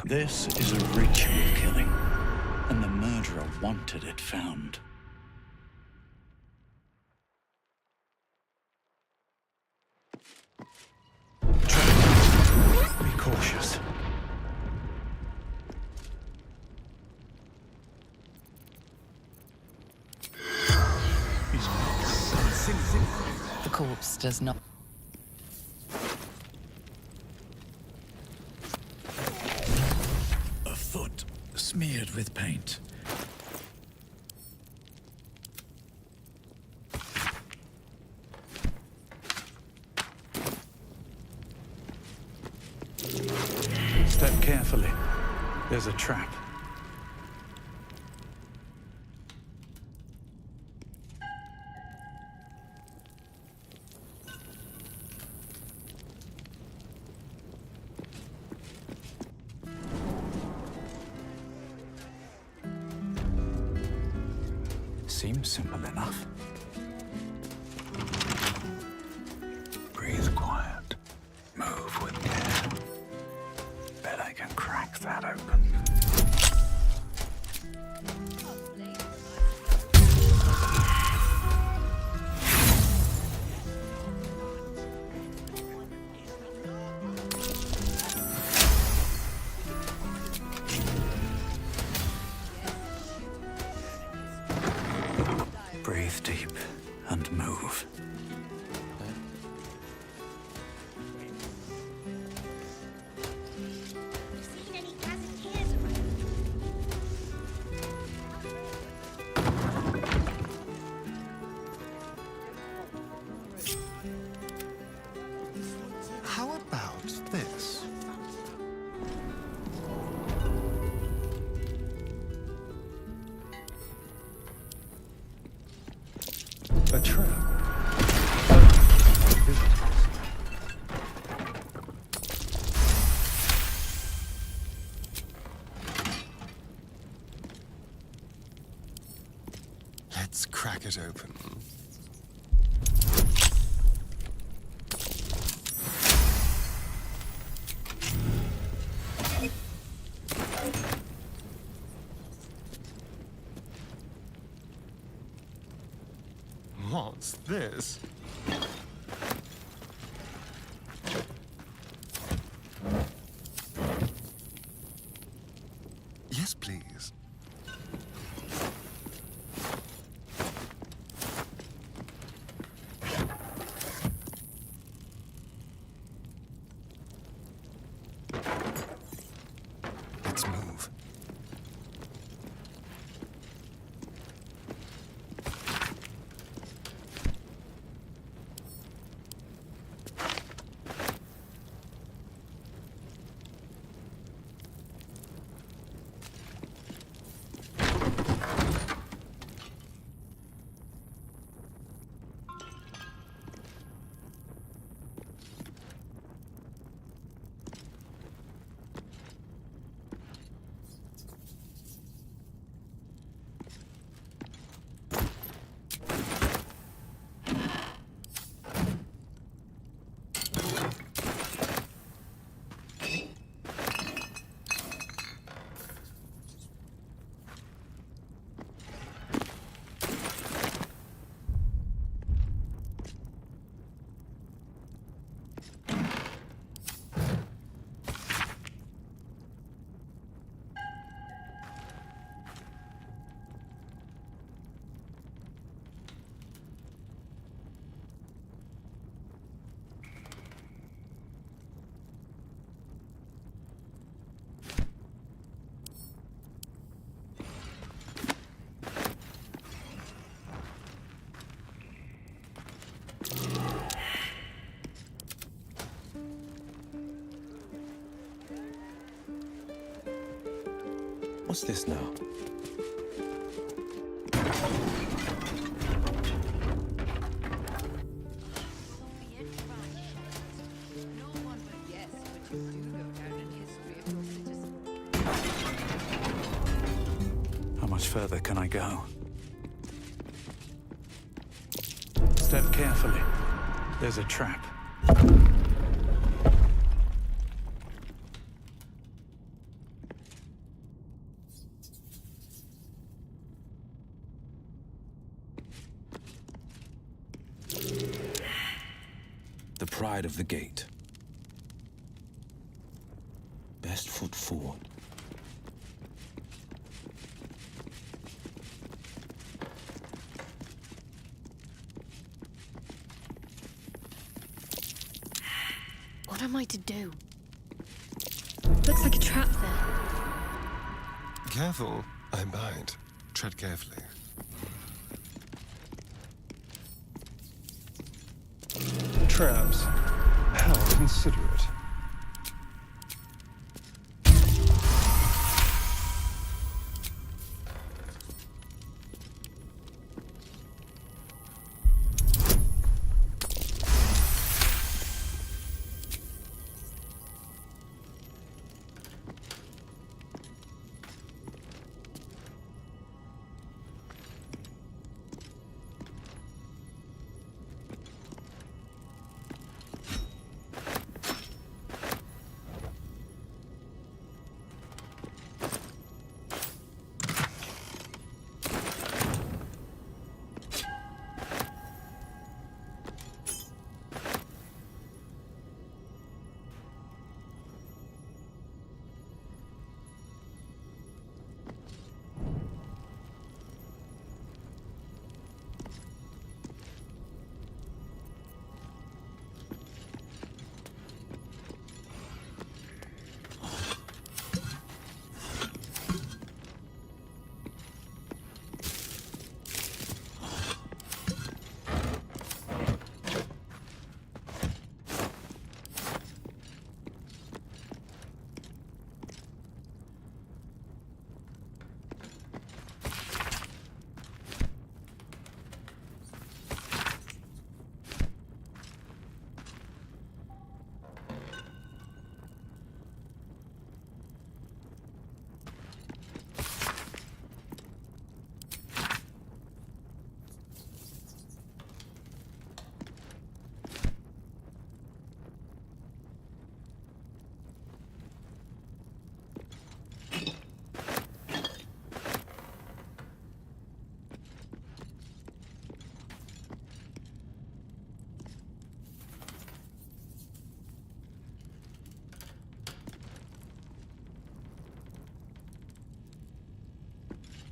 This is a ritual killing, and the murderer wanted it found. Be cautious. The corpse does not. A foot smeared with paint. Step carefully. There's a trap. Seems simple enough. Breathe quiet. Move with care. Bet I can crack that open. Breathe deep and move. How about this? A trap. Let's crack it open. What's this? Yes, please. Let's move. What's this now? How much further can I go? Step carefully. There's a trap. side of the gate. Best foot forward. What am I to do? Looks like a trap there. Careful, I bite. Tread carefully. Traps. How considerate.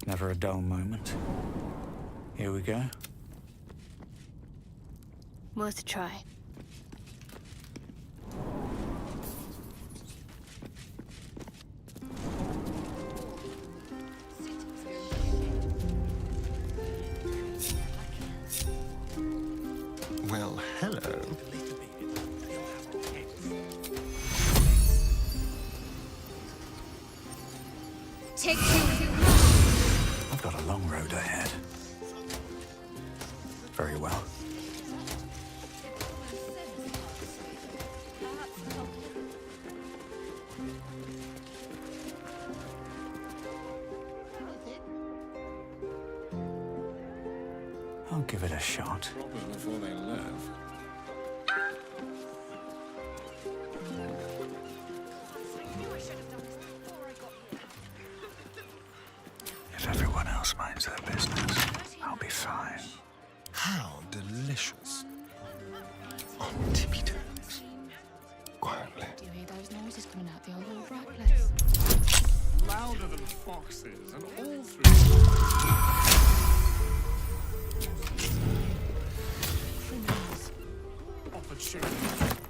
Never a dull moment. Here we go. Worth a try. Well, hello. Take two. I've got a long road ahead. Very well. I'll give it a shot. Before they left. If everyone else minds their business, I'll be fine. How delicious. On tippy toes. Quietly. Do you hear those noises coming out the old rat place? Louder than foxes, and all through. Criminals. Opportunity,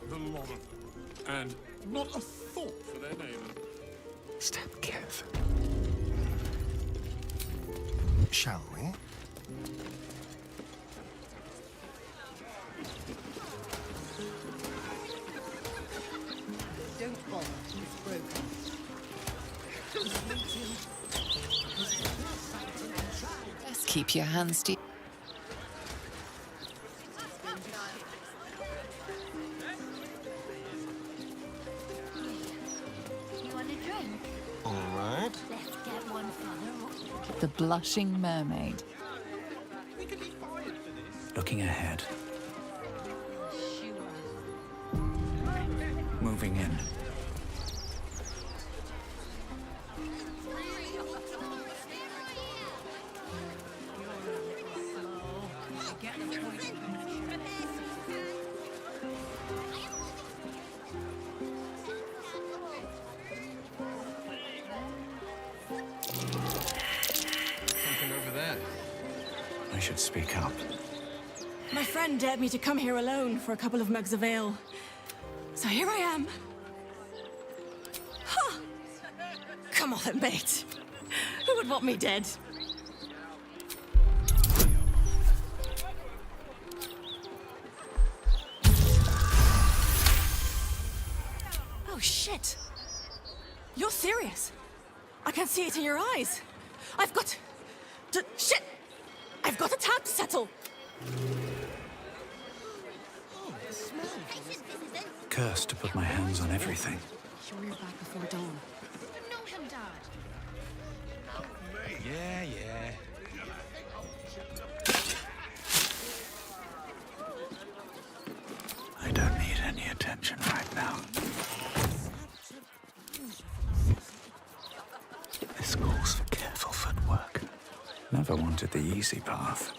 the lot of them. And not a thought for their neighbors. Step careful. Shall we? Don't bother, it's broken. Just keep your hands deep. You want a drink? All right. Let's get one for The Blushing Mermaid. Looking ahead. Moving in. should speak up. My friend dared me to come here alone for a couple of mugs of ale. So here I am. Huh. Come on then, mate. Who would want me dead? Oh, shit. You're serious. I can see it in your eyes. I've got to... Shit! I've got a tab to settle. Cursed to put my hands on everything. Sure you're back before dawn. You know him, Dad. Yeah. I don't need any attention right now. This calls for careful footwork. Never wanted the easy path.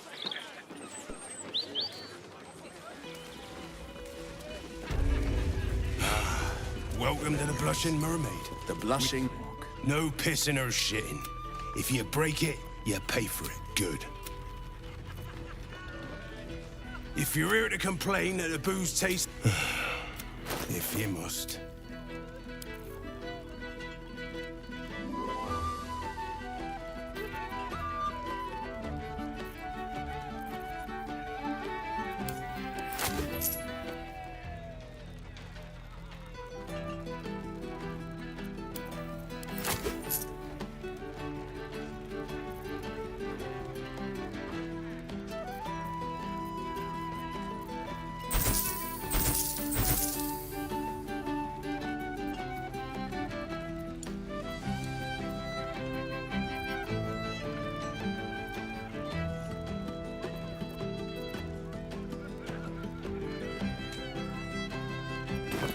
Welcome to the Blushing Mermaid. The blushing... No pissing or shitting. If you break it, you pay for it. Good. If you're here to complain that the booze tastes... if you must.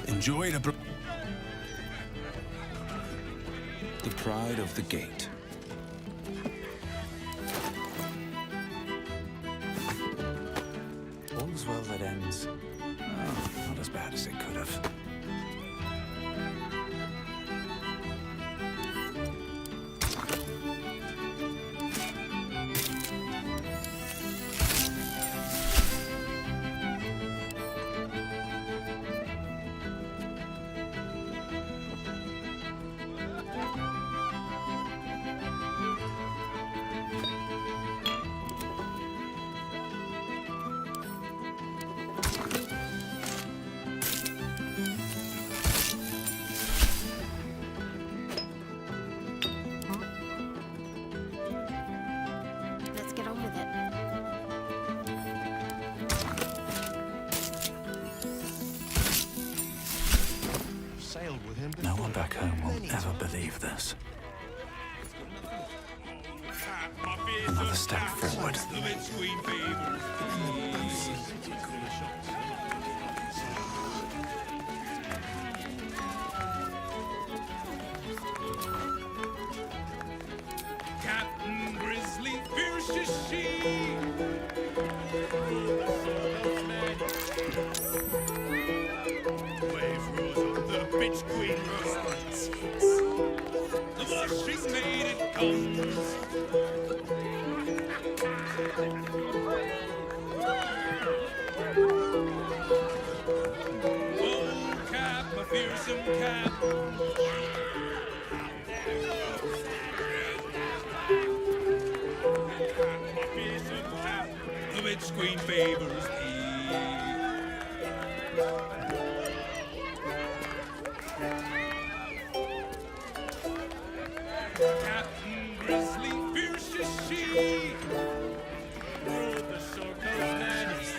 Enjoy the pride of the gate. All's well that ends. Oh, not as bad as it could have. Let's get on with it. Sailed with him No one back home will ever believe this. Another step forward. Captain Grizzly, fierce as she. Wave rose on the bitch queen rods. The blushing maiden comes. Oh, Cap, my fearsome Cap. The witch queen favors thee. Captain Grizzly, fierce as she. Rode the circle's nanny.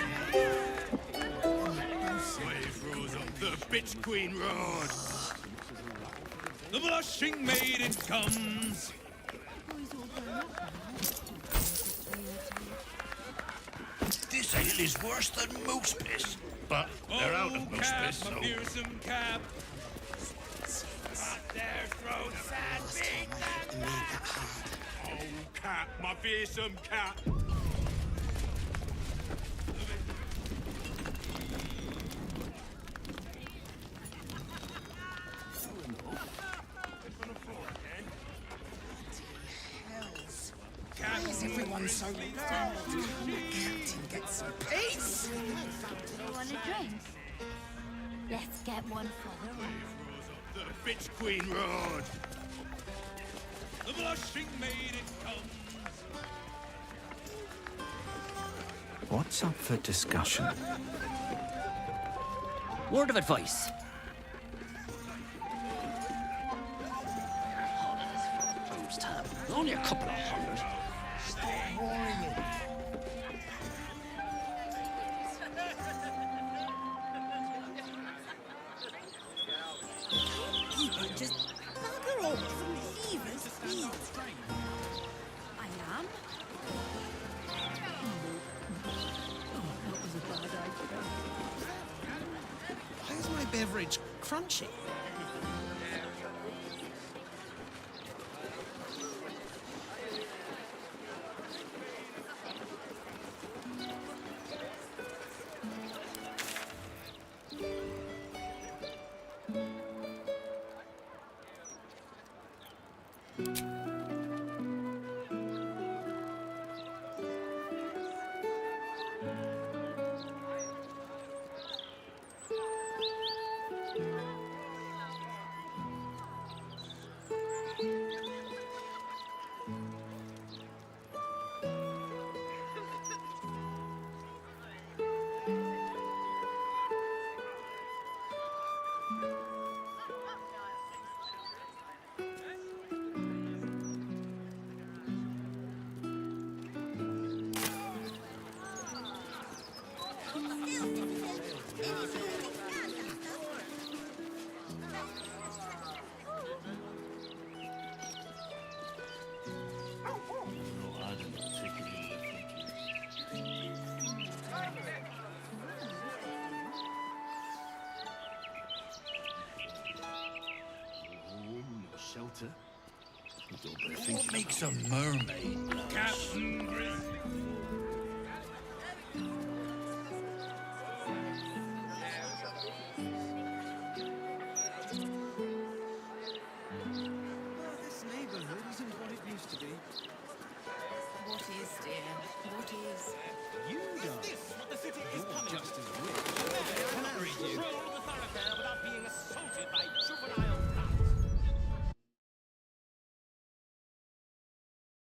Wave rose up the bitch queen rod. The blushing maiden comes. This ale is worse than moose piss, but they're out of moose piss, so... Fearsome Cap. At their throats and beat them back. Oh, Cap, my fearsome Cap. Why is everyone on so loud. Captain, get some peace. You want a drink? Let's get one for the road. The bitch queen road. The blushing maiden comes. What's up for discussion? Word of advice. Only a couple of hundred. Stop worrying. People just bugger off and leave us be. I am. That was a bad idea. Why is my beverage crunchy? Shelter. What makes a mermaid blush? Captain Grim. This neighborhood isn't what it used to be. What is, dear? What is? You don't.